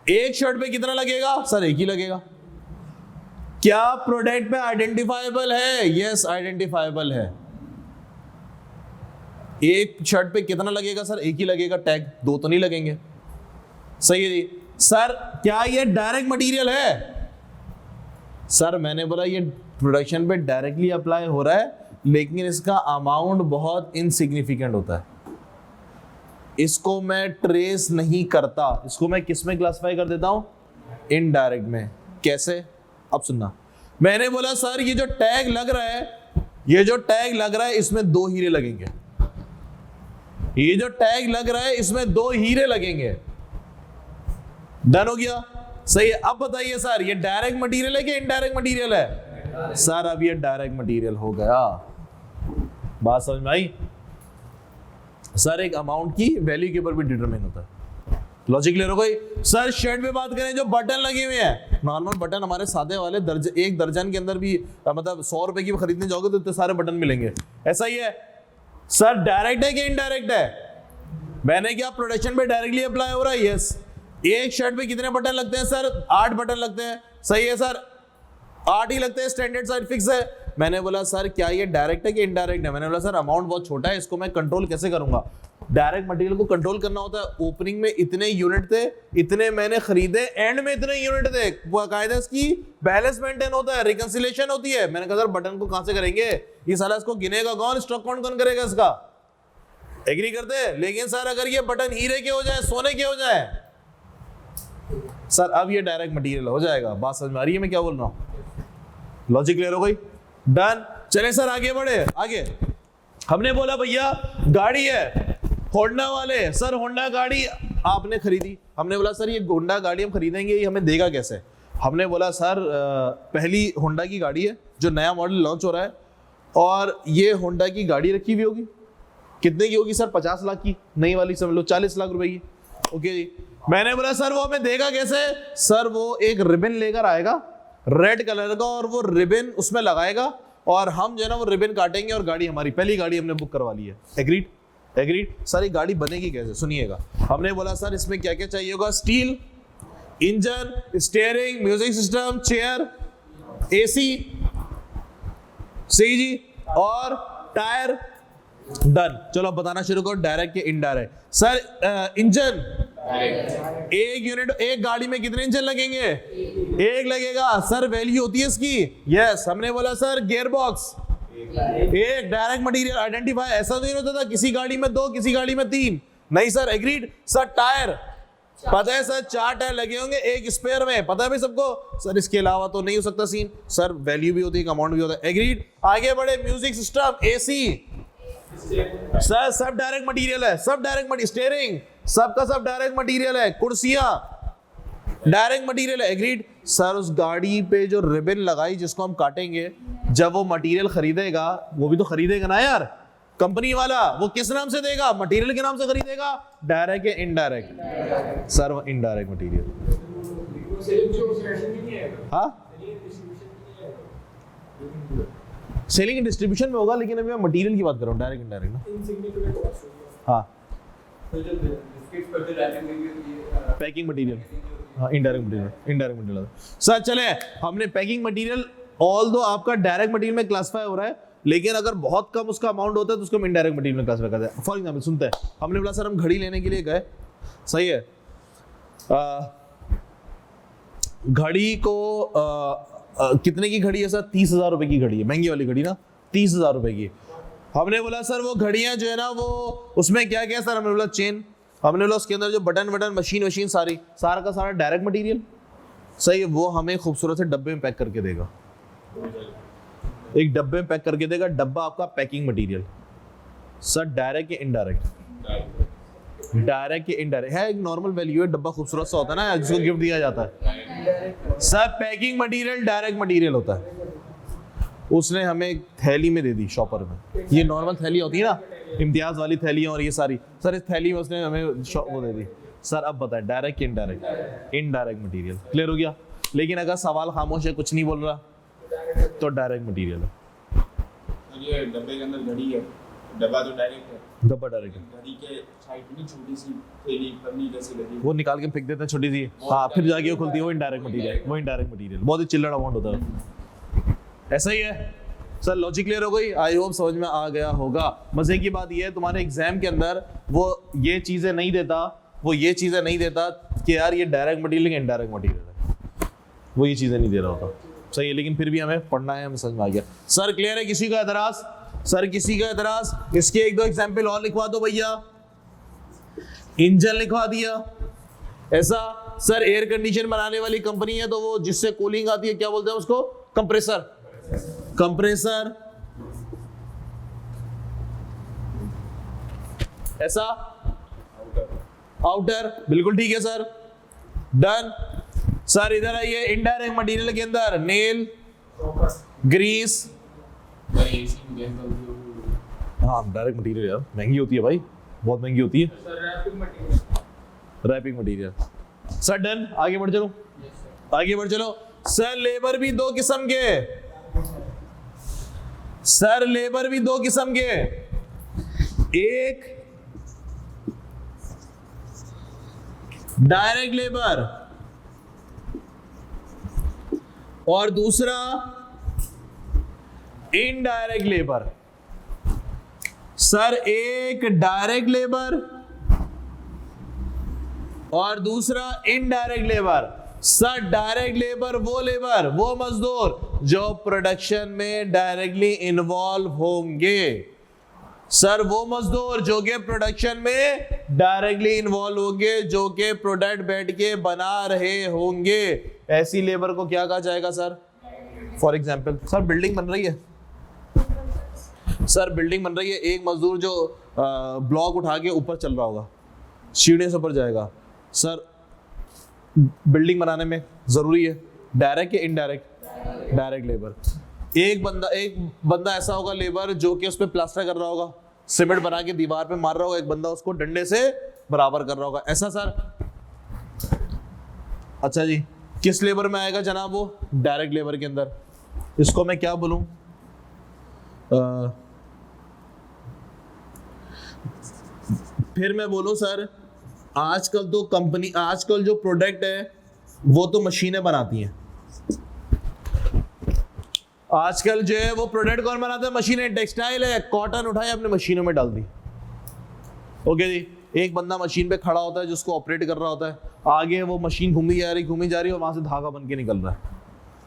एक शर्ट पे कितना लगेगा? सर एक ही लगेगा। क्या प्रोडक्ट पे आइडेंटिफाइबल है? यस आइडेंटिफाइबल है। एक शर्ट पे कितना लगेगा? सर एक ही लगेगा, टैग, 2 तो नहीं लगेंगे, सही है जी। सर क्या ये डायरेक्ट मटेरियल है? सर मैंने बोला ये प्रोडक्शन पे डायरेक्टली अप्लाई हो रहा है, लेकिन इसका अमाउंट बहुत इनसिग्निफिकेंट होता है, इसको मैं ट्रेस नहीं करता, इसको मैं किस में क्लासिफाई कर देता हूं? इनडायरेक्ट में। कैसे? अब सुनना, मैंने बोला सर ये जो टैग लग रहा है, ये जो टैग लग रहा है इसमें 2 हीरे लगेंगे, ये जो टैग लग रहा है इसमें 2 हीरे लगेंगे, डन हो गया, सही है। अब बताइए सर ये डायरेक्ट मटेरियल है कि इनडायरेक्ट मटेरियल है? सर अब ये डायरेक्ट मटेरियल हो गया, बात समझ में आई? सर एक अमाउंट की वैल्यू के ऊपर भी डिटरमाइन होता है, लॉजिक क्लियर हो गई? सर शर्ट पे बात करें, जो बटन लगे हुए हैं, नॉर्मल बटन हमारे सादे वाले एक दर्जन के अंदर भी, मतलब 100 रुपए की खरीदने जाओगे तो इतने सारे बटन मिलेंगे, ऐसा ही है। सर डायरेक्ट है कि इनडायरेक्ट है? मैंने क्या प्रोडक्शन पे डायरेक्टली अप्लाई हो रहा है? यस। एक शर्ट पे कितने बटन लगते हैं? सर 8 बटन लगते हैं, सही है सर, 8 ही लगते हैं, स्टैंडर्ड साइज फिक्स है। मैंने बोला सर क्या ये डायरेक्ट है कि इनडायरेक्ट है? मैंने बोला सर अमाउंट बहुत छोटा है, इसको मैं कंट्रोल कैसे करूंगा? डायरेक्ट मटेरियल को कंट्रोल करना होता है, ओपनिंग में इतने यूनिट थे, इतने मैंने खरीदे, एंड में इतने यूनिट थे, बाकायदा इसकी बैलेंस मेंटेन होता है, रिकंसिलेशन होती है। मैंने कहा सर बटन को कहां से करेंगे, ये साला इसको गिनेगा कौन, स्टॉक काउंट कौन करेगा इसका? एग्री करते हैं? लेकिन सर अगर ये बटन हीरे के हो जाए, सोने के हो जाए, सर अब ये डायरेक्ट मटेरियल हो जाएगा। बात समझ में आ रही है मैं क्या बोल रहा हूं? लॉजिक क्लियर हो गई? डन। चले सर आगे बढ़े, आगे हमने बोला भैया गाड़ी है होंडा वाले, सर होंडा गाड़ी आपने खरीदी, हमने बोला सर ये होंडा गाड़ी हम खरीदेंगे, ये हमें देगा कैसे? हमने बोला सर पहली होंडा की गाड़ी है, जो नया मॉडल लॉन्च हो रहा है, और ये होंडा की गाड़ी रखी हुई होगी, कितने की होगी सर? 50 लाख की, नई वाली समझ लो 40 लाख रुपए की, ओके जी। मैंने बोला सर वो हमें देगा कैसे? सर वो एक रिबन लेकर आएगा रेड कलर का, और वो रिबन उसमें लगाएगा, और हम जो है ना वो रिबन काटेंगे, और गाड़ी हमारी पहली गाड़ी हमने बुक करवा ली है। एग्रीड? एग्रीड। सर ये गाड़ी बनेगी कैसे? सुनिएगा, हमने बोला सर इसमें क्या क्या चाहिए होगा? Steel, engine, steering, music system, chair, AC, सही जी, और टायर, डन। चलो बताना शुरू करो, डायरेक्ट के इनडायरेक्ट। सर इंजन, एक यूनिट, एक गाड़ी में कितने इंजन लगेंगे? एक लगेगा। सर वैल्यू होती है इसकी? यस। हमने बोला सर गियर बॉक्स, एक डायरेक्ट मटेरियल आइडेंटिफाई, ऐसा तो नहीं होता था किसी गाड़ी में 2 किसी गाड़ी में 3, नहीं सर। एग्रीड। सर टायर, पता है सर 4 टायर लगे होंगे एक स्पेयर में, पता है भाई सबको? सर इसके अलावा तो नहीं हो सकता सीन। सर वैल्यू भी होती है, अमाउंट भी होता है। एग्रीड। आगे बढ़े, म्यूजिक सिस्टम, एसी, सर सब डायरेक्ट मटेरियल है, सब डायरेक्ट मटेरियल, स्टीयरिंग सबका सब डायरेक्ट मटेरियल है, कुर्सियां डायरेक्ट मटेरियल है। एग्रीड। सर उस गाड़ी पे जो रिबन लगाई जिसको हम काटेंगे, जब वो मटेरियल खरीदेगा, वो भी तो खरीदेगा ना यार कंपनी वाला, वो किस नाम से देगा? मटेरियल के नाम से खरीदेगा। डायरेक्ट या इनडायरेक्ट? सर वो इनडायरेक्ट मटेरियल। हाँ सेलिंग डिस्ट्रीब्यूशन में होगा, लेकिन अभी मैं मटेरियल की बात कर रहा हूँ, डायरेक्ट इनडायरेक्ट ना। हाँ पैकिंग मटेरियल, हाँ indirect material, indirect material. Sir चले, हमने पैकिंग मटेरियल, ऑल दो आपका डायरेक्ट मटेरियल में क्लासिफाई हो रहा है, लेकिन अगर बहुत कम उसका अमाउंट होता है तो उसको हम इनडायरेक्ट मटेरियल में क्लासिफाई करते हैं। फॉर एग्जांपल सुनते हैं, हमने बोला सर हम घड़ी लेने के लिए गए, सही है, घड़ी को कितने की घड़ी है सर? 30,000 रुपए की घड़ी है, महंगी वाली घड़ी ना, 30,000 रुपए की। हमने बोला सर वो घड़ियां जो है ना वो उसमें क्या क्या सर, हमने बोला चेन, हमने बोला उसके अंदर जो बटन मशीन सारा का सारा डायरेक्ट मटेरियल। सही, वो हमें खूबसूरत से डब्बे में पैक करके देगा, एक डब्बे में पैक करके देगा, डब्बा आपका पैकिंग मटेरियल। सर डायरेक्ट या इनडायरेक्ट? डायरेक्ट या इनडायरेक्ट है, एक नॉर्मल वैल्यू है, डब्बा खूबसूरत सा होता है ना जिसको गिफ्ट दिया जाता है। Sir packing material direct material होता है। उसने हमें थैली में दे दी शॉपर में, ये नॉर्मल थैली होती है ना इम्तियाज वाली थैलियां और ये सारी, सर इस थैली में उसने हमें वो दे दी। सर अब बताएं डायरेक्ट या इनडायरेक्ट? Indirect material. क्लियर हो गया? लेकिन अगर सवाल खामोश है, कुछ नहीं बोल रहा, तो डायरेक्ट मटेरियल है। ये डब्बे के अंदर घड़ी है, डब्बा तो डायरेक्ट है, डब्बा डायरेक्ट है, घड़ी के साइड में छोटी सी थैली पन्नी जैसी लगी, वो निकाल के फेंक देते हैं छोटी सी, हाँ फिर जाके वो खुलती है, वो इनडायरेक्ट मटेरियल, वो इनडायरेक्ट मटेरियल। बहुत ही चिल्लड़ अमाउंट होता है। ऐसा ही है सर, लॉजिक क्लियर हो गई? आई होप समझ में आ गया होगा। मजे की बात ये है तुम्हारे एग्जाम के अंदर वो ये चीजें नहीं देता, कि यार ये डायरेक्ट मटेरियल या इनडायरेक्ट मटेरियल है, वो ये चीजें नहीं दे रहा होता। सही है, लेकिन फिर भी हमें पढ़ना है, हमें समझ में आ गया। सर क्लियर है? किसी का एतराज? सर किसी का एतराज? इसके एक दो एग्जाम्पल और लिखवा दो भैया। इंजन लिखवा दिया, ऐसा सर एयर कंडीशन बनाने वाली कंपनी है तो वो जिससे कूलिंग आती है क्या बोलते हैं उसको? कंप्रेसर। कंप्रेसर ऐसा, आउटर, बिल्कुल ठीक है सर, डन। सर इधर आइए, इनडायरेक्ट मटेरियल के अंदर नेल, ग्रीस, हाँ डायरेक्ट मटेरियल यार महंगी होती है भाई, बहुत महंगी होती है। Wrapping material. सर डन, आगे बढ़ चलो, आगे बढ़ चलो। सर लेबर भी दो किस्म के, सर लेबर भी दो किस्म के, एक डायरेक्ट लेबर और दूसरा इनडायरेक्ट लेबर। सर एक डायरेक्ट लेबर और दूसरा indirect labour. Sir direct labour वो मजदूर जो प्रोडक्शन में डायरेक्टली इन्वॉल्व होंगे। सर वो मजदूर जो कि प्रोडक्शन में डायरेक्टली इन्वॉल्व होंगे, जो कि प्रोडक्ट बैठ के बना रहे होंगे, ऐसी लेबर को क्या कहा जाएगा sir? For example sir building बन रही है, सर बिल्डिंग बन रही है, एक मजदूर जो ब्लॉक उठा के ऊपर चल रहा होगा, सीढ़ियों से ऊपर जाएगा। सर बिल्डिंग बनाने में जरूरी है डायरेक्ट या इनडायरेक्ट? Direct labour. एक बंदा ऐसा होगा लेबर जो कि उस पे प्लास्टर कर रहा होगा, सीमेंट बना के दीवार पे मार रहा होगा, एक बंदा उसको डंडे से बराबर कर रहा होगा, ऐसा सर? अच्छा जी, किस लेबर में आएगा जनाब वो? डायरेक्ट लेबर के अंदर। इसको मैं क्या बोलूं? फिर मैं बोलूं सर, आजकल जो प्रोडक्ट है वो तो मशीनें बनाती हैं। आजकल जो है वो प्रोडक्ट कौन बनाता है? मशीनें। टेक्सटाइल है, कॉटन उठाए अपने मशीनों में डाल दी। ओके जी, एक बंदा मशीन पे खड़ा होता है जिसको ऑपरेट कर रहा होता है, आगे वो मशीन घूमी जा रही और वहां से धागा बन के निकल रहा है,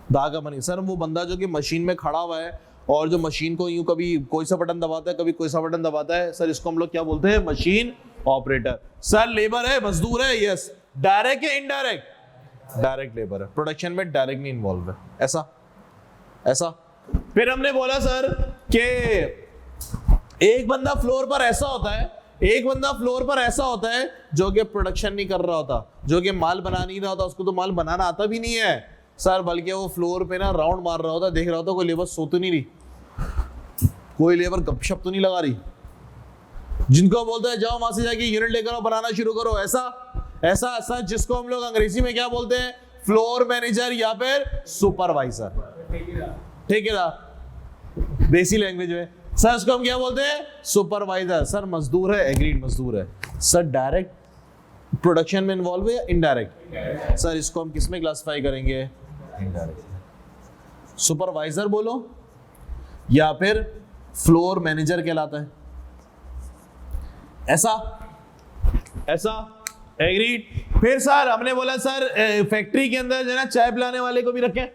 धागा बन के। सर वो बंदा जो कि मशीन में खड़ा हुआ है और जो मशीन को यूं कभी कोई सा बटन दबाता है, कभी कोई सा बटन दबाता है, सर इसको हम लोग क्या बोलते हैं? Machine operator. सर लेबर है, मजदूर है, यस। डायरेक्ट या इनडायरेक्ट? डायरेक्ट लेबर है, प्रोडक्शन में डायरेक्टली इन्वॉल्व है, ऐसा। फिर हमने बोला सर कि एक बंदा फ्लोर पर ऐसा होता है जो कि प्रोडक्शन नहीं कर रहा होता, जो कि माल बना नहीं रहा होता, उसको तो माल बनाना आता भी नहीं है सर, बल्कि वो फ्लोर पे ना राउंड मार रहा होता, देख रहा होता कोई लेबर सो तो नहीं रही, कोई लेबर गपशप तो नहीं लगा रही, जिनको बोलते हैं जाओ वहां से जाके यूनिट लेकर आओ, बनाना शुरू करो, ऐसा जिसको हम लोग अंग्रेजी में क्या बोलते हैं? फ्लोर मैनेजर या फिर सुपरवाइजर। ठेकेदार देसी लैंग्वेज में। सर इसको हम क्या बोलते हैं? सुपरवाइजर। सर मजदूर है, एग्रीड मजदूर है। सर डायरेक्ट प्रोडक्शन में इन्वॉल्व है या इनडायरेक्ट? सर इसको हम किस में क्लासिफाई करेंगे? इनडायरेक्ट। सुपरवाइजर बोलो या फिर फ्लोर मैनेजर कहलाता है, ऐसा एग्रीड। फिर सर हमने बोला सर फैक्ट्री के अंदर जो है ना चाय पिलाने वाले को भी रखें,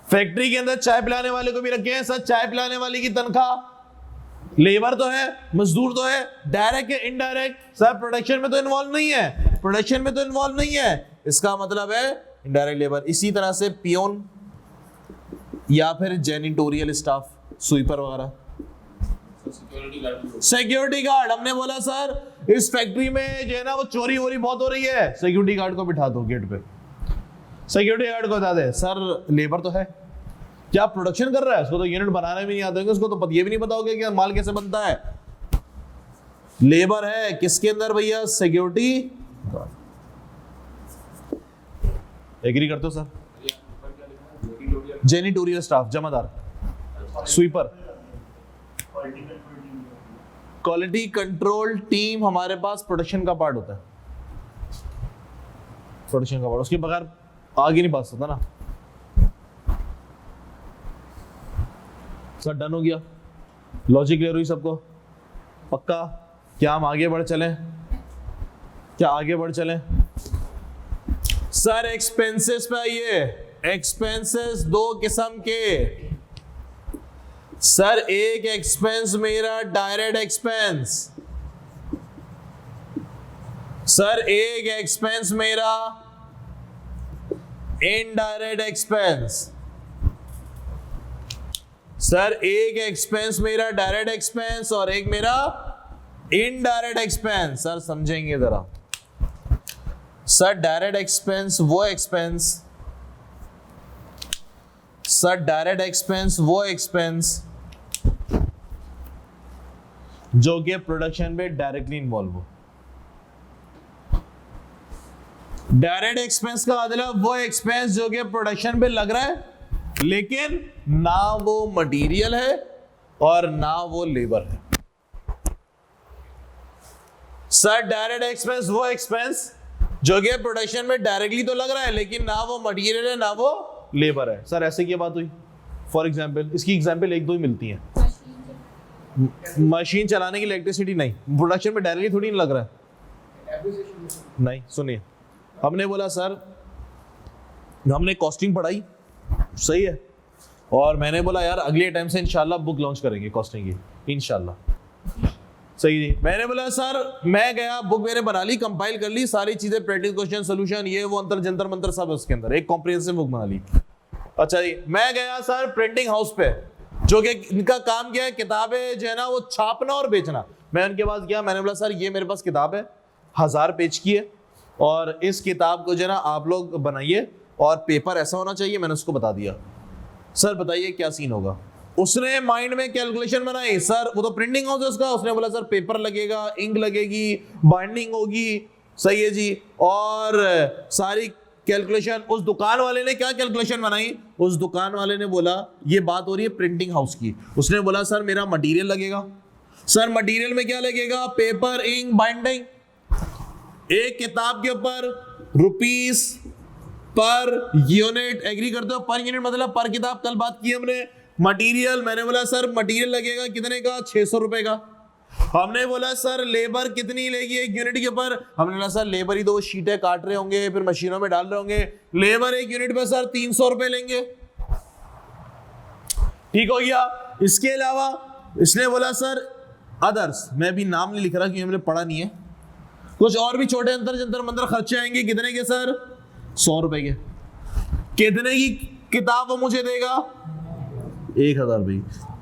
फैक्ट्री के अंदर चाय पिलाने वाले को भी रखे हैं सर, चाय पिलाने वाले की तनख्वाह, लेबर तो है, मजदूर तो है, डायरेक्ट या इनडायरेक्ट सर प्रोडक्शन में तो इन्वॉल्व नहीं है, प्रोडक्शन में तो इन्वॉल्व नहीं है, इसका मतलब है इनडायरेक्ट लेबर। इसी तरह से पियोन या फिर जेनिटोरियल स्टाफ, स्वीपर वगैरह, सिक्योरिटी गार्ड। हमने बोला सर इस फैक्ट्री में जो है ना वो चोरी वोरी बहुत हो रही है, सिक्योरिटी गार्ड को बिठा दो गेट पे, सिक्योरिटी गार्ड को बता दे सर लेबर तो है, क्या प्रोडक्शन कर रहा है, उसको तो यूनिट बनाने भी नहीं आते होंगे, उसको तो ये भी नहीं पता होगा कि माल कैसे बनता है, लेबर है किसके अंदर भैया, सिक्योरिटी गार्ड। एग्री करते हो सर? जेनिटोरियल स्टाफ, जमादार, स्वीपर, क्वालिटी कंट्रोल टीम हमारे पास प्रोडक्शन का पार्ट होता है, प्रोडक्शन का पार्ट, उसके बगैर आगे नहीं बढ़ सकता ना। सर डन हो गया, लॉजिक क्लियर हुई सबको? पक्का? क्या हम आगे बढ़ चलें? क्या आगे बढ़ चलें? सर एक्सपेंसेस पे आइए। एक्सपेंसेस दो किस्म के सर, एक एक्सपेंस मेरा डायरेक्ट एक्सपेंस, सर एक एक्सपेंस मेरा इनडायरेक्ट एक्सपेंस, सर एक एक्सपेंस मेरा डायरेक्ट एक्सपेंस और एक मेरा इनडायरेक्ट एक्सपेंस। सर समझेंगे जरा, सर डायरेक्ट एक्सपेंस वो एक्सपेंस, सर डायरेक्ट एक्सपेंस वो एक्सपेंस जो कि प्रोडक्शन में डायरेक्टली इन्वॉल्व हो। डायरेक्ट एक्सपेंस का मतलब वो एक्सपेंस जो कि प्रोडक्शन पे लग रहा है लेकिन ना वो मटेरियल है और ना वो लेबर है। सर डायरेक्ट एक्सपेंस वो एक्सपेंस जो कि प्रोडक्शन में डायरेक्टली तो लग रहा है लेकिन ना वो मटेरियल है ना वो लेबर है। सर ऐसे क्या बात हुई? फॉर एग्जाम्पल, इसकी एग्जाम्पल एक दो ही मिलती हैं। मशीन चलाने की इलेक्ट्रिसिटी नहीं, प्रोडक्शन में डायरेक्टली थोड़ी नहीं लग रहा है। नहीं सुनिए, हमने बोला सर हमने कॉस्टिंग पढ़ाई, सही है, और मैंने बोला यार अगले टाइम से इंशाल्लाह बुक लॉन्च करेंगे कॉस्टिंग की इंशाल्लाह, सही जी। मैंने बोला सर मैं गया, बुक मैंने बना ली, कंपाइल कर ली, सारी चीजें प्रैक्टिस क्वेश्चन सोल्यूशन ये वो अंतर जंतर मंत्र सब है उसके अंदर, एक कॉम्प्रिहेंसिव बुक बना ली। अच्छा जी, मैं गया सर प्रिंटिंग हाउस पे जो कि इनका काम क्या है, किताबें जो है ना वो छापना और बेचना। मैं उनके पास गया, मैंने बोला सर ये मेरे पास किताब है 1000 पेज की है और इस किताब को जो है ना आप लोग बनाइए और पेपर ऐसा होना चाहिए। मैंने उसको बता दिया, सर बताइए क्या सीन होगा। उसने माइंड में कैलकुलेशन बनाई, सर वो तो प्रिंटिंग हाउस है उसका, उसने बोला सर पेपर लगेगा, इंक लगेगी, बाइंडिंग होगी, सही है जी, और सारी कैलकुलेशन। उस दुकान वाले ने क्या कैलकुलेशन बनाई, उस दुकान वाले ने बोला ये बात हो रही है प्रिंटिंग हाउस की, उसने बोला सर मेरा मटेरियल लगेगा। सर मटेरियल में क्या लगेगा, पेपर, इंक, बाइंडिंग। एक किताब के ऊपर रुपीस पर यूनिट, एग्री करते हो? पर यूनिट मतलब पर किताब, कल बात की हमने। मटेरियल, मैंने बोला सर मटेरियल लगेगा कितने का, 600 रुपए का। हमने बोला सर लेबर कितनी लेगी एक यूनिट के ऊपर, हमने बोला सर लेबर ही तो वो शीटें काट रहे होंगे फिर मशीनों में डाल रहे होंगे, लेबर एक यूनिट पे सर 300 रुपए लेंगे। ठीक हो गया। इसके अलावा इसने बोला सर अदर्स, मैं भी नाम नहीं लिख रहा क्योंकि हमने पढ़ा नहीं है, कुछ और भी छोटे अंतर जंतर मंतर खर्चे आएंगे, कितने के सर, 100 रुपए के। कितने की किताब वो मुझे देगा, 1000 रुपए।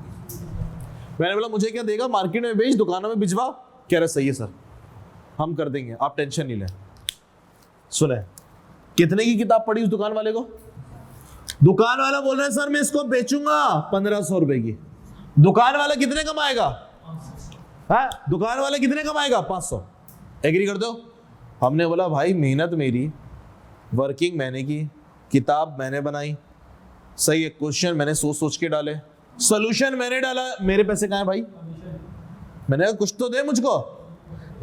मैंने बोला मुझे क्या देगा, मार्केट में बेच, दुकानों में भिजवा। कह रहे सही है सर हम कर देंगे, आप टेंशन नहीं लें। सुने, कितने की किताब पड़ी उस दुकान वाले को? दुकान वाला बोल रहा है सर मैं इसको बेचूंगा 1500 रुपए की। दुकान वाला कितने कमाएगा, हाँ दुकान वाला कितने कमाएगा, 500। एग्री करते हो? हमने बोला भाई मेहनत मेरी, वर्किंग मैंने की, किताब मैंने बनाई, सही है, क्वेश्चन मैंने सोच सोच के डाले, सोल्यूशन मैंने डाला, मेरे पैसे कहाँ हैं भाई? मैंने कहा कुछ तो दे मुझको।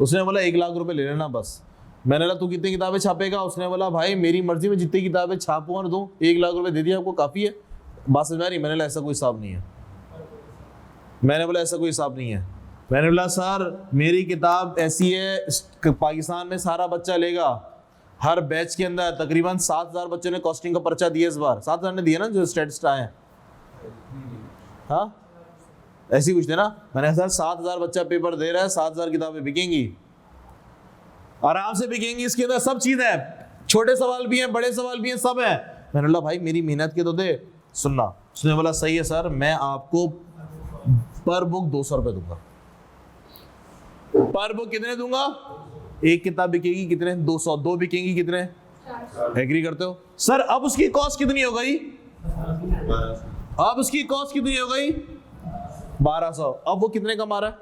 उसने बोला 1 लाख रुपए ले लेना बस। मैंने बोला तू कितनी किताबें छापेगा? उसने बोला भाई मेरी मर्जी में जितनी किताबें छापूं और दूं, 1 लाख रुपए दे दिया आपको काफ़ी है। बात समझ आ रही? मैंने बोला ऐसा कोई हिसाब नहीं है। मैंने बोला ऐसा कोई हिसाब नहीं है। मैंने बोला सर मेरी किताब ऐसी है पाकिस्तान में सारा बच्चा लेगा, हर बैच के अंदर तकरीबन 7,000 बच्चों ने कॉस्टिंग का पर्चा दिया इस बार। 7,000 ने दिया ना जो स्टेटिस्ट आए हैं? हाँ ऐसे ही कुछ थे ना। मैंने सर 7,000 बच्चा पेपर दे रहा है, 7,000 किताबें बिकेंगी, आराम से बिकेंगी। इसके अंदर सब चीज है, छोटे सवाल भी हैं, बड़े सवाल भी हैं, सब है। मैंने बोला भाई मेरी मेहनत के तो दे। सुनना, उसने बोला सही है सर, मैं आपको पर बुक 200 रुपए दूंगा। पर बुक कितने दूंगा? एक किताब बिकेगी कितने? 200। 2 बिकेंगी कितने? एग्री करते हो? सर अब उसकी कॉस्ट कितनी हो गई? अब उसकी कॉस्ट कितनी हो गई? 1200। अब वो कितने कमा रहा है?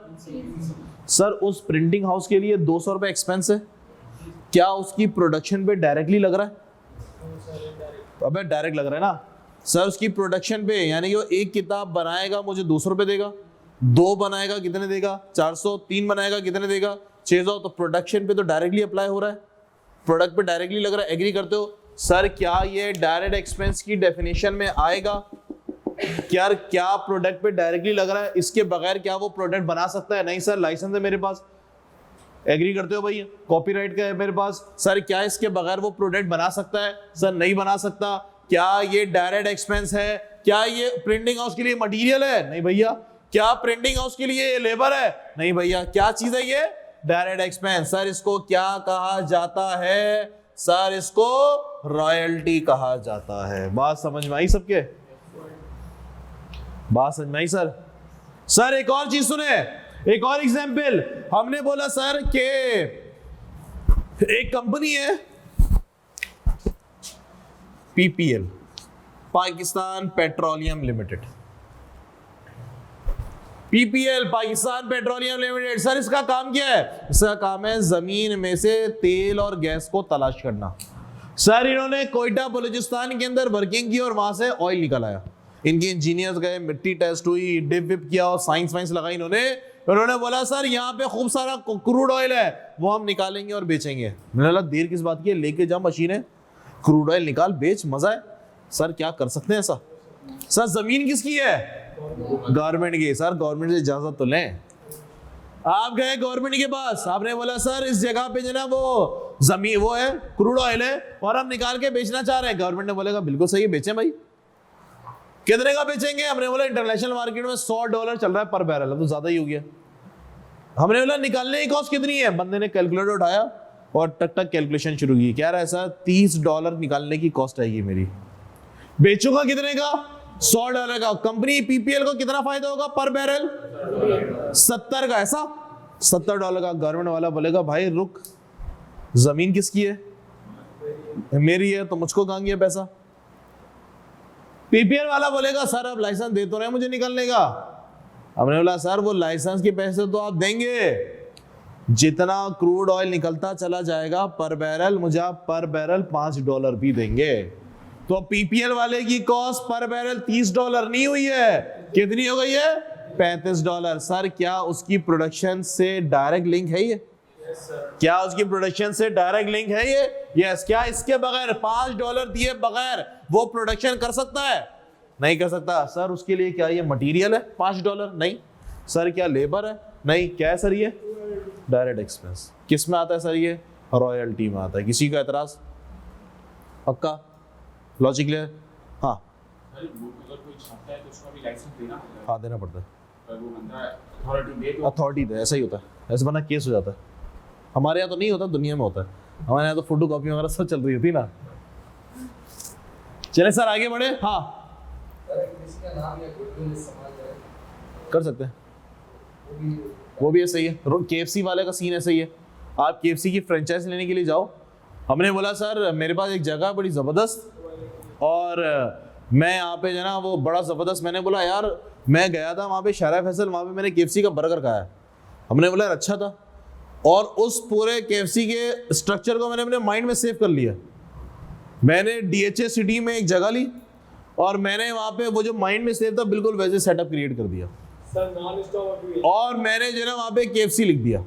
सर उस प्रिंटिंग हाउस के लिए 200 रुपए एक्सपेंस है, क्या उसकी प्रोडक्शन पे डायरेक्टली लग रहा है? अबे डायरेक्ट लग रहा है ना सर उसकी प्रोडक्शन पे, यानी कि वो एक किताब बनाएगा मुझे 200 रुपए देगा, 2 बनाएगा कितने देगा? 400, 3 बनाएगा कितने देगा? 600। तो प्रोडक्शन पे तो डायरेक्टली अप्लाई हो रहा है, प्रोडक्ट पे डायरेक्टली लग रहा है। एग्री करते हो? सर क्या ये डायरेक्ट एक्सपेंस की डेफिनेशन में आएगा? क्या प्रोडक्ट पे डायरेक्टली लग रहा है, इसके बगैर क्या वो प्रोडक्ट बना सकता है? नहीं सर, लाइसेंस है मेरे पास। एग्री करते हो भैया? कॉपीराइट का है मेरे पास। सर क्या इसके बगैर वो प्रोडक्ट बना सकता है? सर नहीं बना सकता। क्या ये डायरेक्ट एक्सपेंस है? क्या ये प्रिंटिंग हाउस के लिए मटेरियल है? नहीं भैया। क्या प्रिंटिंग हाउस के लिए लेबर है? नहीं भैया। क्या चीज है ये? Direct expense. सर इसको क्या कहा जाता है? सर इसको रॉयल्टी कहा जाता है। बात समझ में आई सबके? बात समझ में आई सर? सर एक और चीज सुने, एक और एग्जाम्पल। हमने बोला सर कि एक कंपनी है PPL, Pakistan petroleum limited. PPL Pakistan petroleum limited. Sir इसका काम क्या है? इसका काम है जमीन में से तेल और गैस को तलाश करना। सर इन्होंने कोयटा बलूचिस्तान के अंदर वर्किंग की और वहां से ऑयल निकल आया। इनके इंजीनियर्स गए, मिट्टी टेस्ट हुई, डिप विप किया और साइंस वाइंस लगाई उन्होंने बोला सर यहाँ पे खूब सारा क्रूड ऑयल है, वो हम निकालेंगे और बेचेंगे। मैंने बोला देर किस बात की है, लेके जा मशीनें, क्रूड ऑयल निकाल, बेच, मजा है। सर क्या कर सकते हैं ऐसा? सर जमीन किसकी है? गवर्नमेंट की। सर गवर्नमेंट से इजाजत तो लें। आप गए गवर्नमेंट के पास, आपने बोला सर इस जगह पे जो ना वो जमीन वो है, क्रूड ऑयल है और हम निकाल के बेचना चाह रहे हैं। गवर्नमेंट ने बोलेगा बिल्कुल सही है, बेचें भाई। कितने का बेचेंगे? हमने बोला इंटरनेशनल मार्केट में $100 चल रहा है पर बैरल, तो ज्यादा ही हो गया। हमने बोला निकालने की कॉस्ट कितनी है? बंदे ने कैलकुलेटर उठाया और टक टक कैलकुलेशन शुरू की। कह रहा है सर $30 निकालने की कॉस्ट आएगी मेरी। बेचूंगा कितने का? $100 का। कंपनी पीपीएल को कितना फायदा होगा पर बैरल? 70 का। ऐसा $70 का। गवर्नमेंट वाला बोलेगा भाई रुक, जमीन किसकी है? मेरी है, तो मुझको कहां गया पैसा? पीपीएल वाला बोलेगा सर अब लाइसेंस दे तो रहे मुझे निकलने का। हमने बोला सर वो लाइसेंस के पैसे तो आप देंगे, जितना क्रूड ऑयल निकलता चला जाएगा पर बैरल, मुझे आप पर बैरल $5 भी देंगे। तो पीपीएल वाले की कॉस्ट पर बैरल $30 नहीं हुई है, कितनी हो गई है? $35। सर क्या उसकी प्रोडक्शन से डायरेक्ट लिंक है ये? क्या उसकी प्रोडक्शन से डायरेक्ट लिंक है ये? यस। क्या इसके बगैर $5 दिए बगैर वो प्रोडक्शन कर सकता है? नहीं कर सकता। सर उसके लिए क्या ये मटेरियल है $5? नहीं। सर क्या लेबर है? नहीं। क्या है सर ये? Direct expense. किस में आता है सर ये? रॉयल्टी में आता है। किसी का एतराज? पक्का? Logic clear? हाँ हाँ देना पड़ता है, अथॉरिटी दे, ऐसा ही होता है, ऐसे बना केस हो जाता है। हमारे यहाँ तो नहीं होता, दुनिया में होता है। हमारे यहाँ तो फोटो कॉपी वगैरह सब चल रही होती ना। चले सर आगे बढ़े। हाँ कर सकते हैं, वो भी ऐसा ही है। KFC वाले का सीन ऐसा ही है। आप KFC की फ्रेंचाइज लेने के लिए जाओ। हमने बोला सर मेरे पास एक जगह बड़ी ज़बरदस्त और मैं यहाँ पे जो ना वो बड़ा ज़बरदस्त, मैंने बोला यार मैं गया था वहाँ पे शारा फैसल, वहाँ पे मैंने KFC का बर्गर खाया। हमने बोला अच्छा था, और उस पूरे KFC के स्ट्रक्चर को मैंने अपने माइंड में सेव कर लिया। मैंने DHA सिटी में एक जगह ली और मैंने वहाँ पे वो जो माइंड में सेव था बिल्कुल वैसे सेटअप क्रिएट कर दिया और मैंने जो ना वहाँ पे KFC लिख दिया।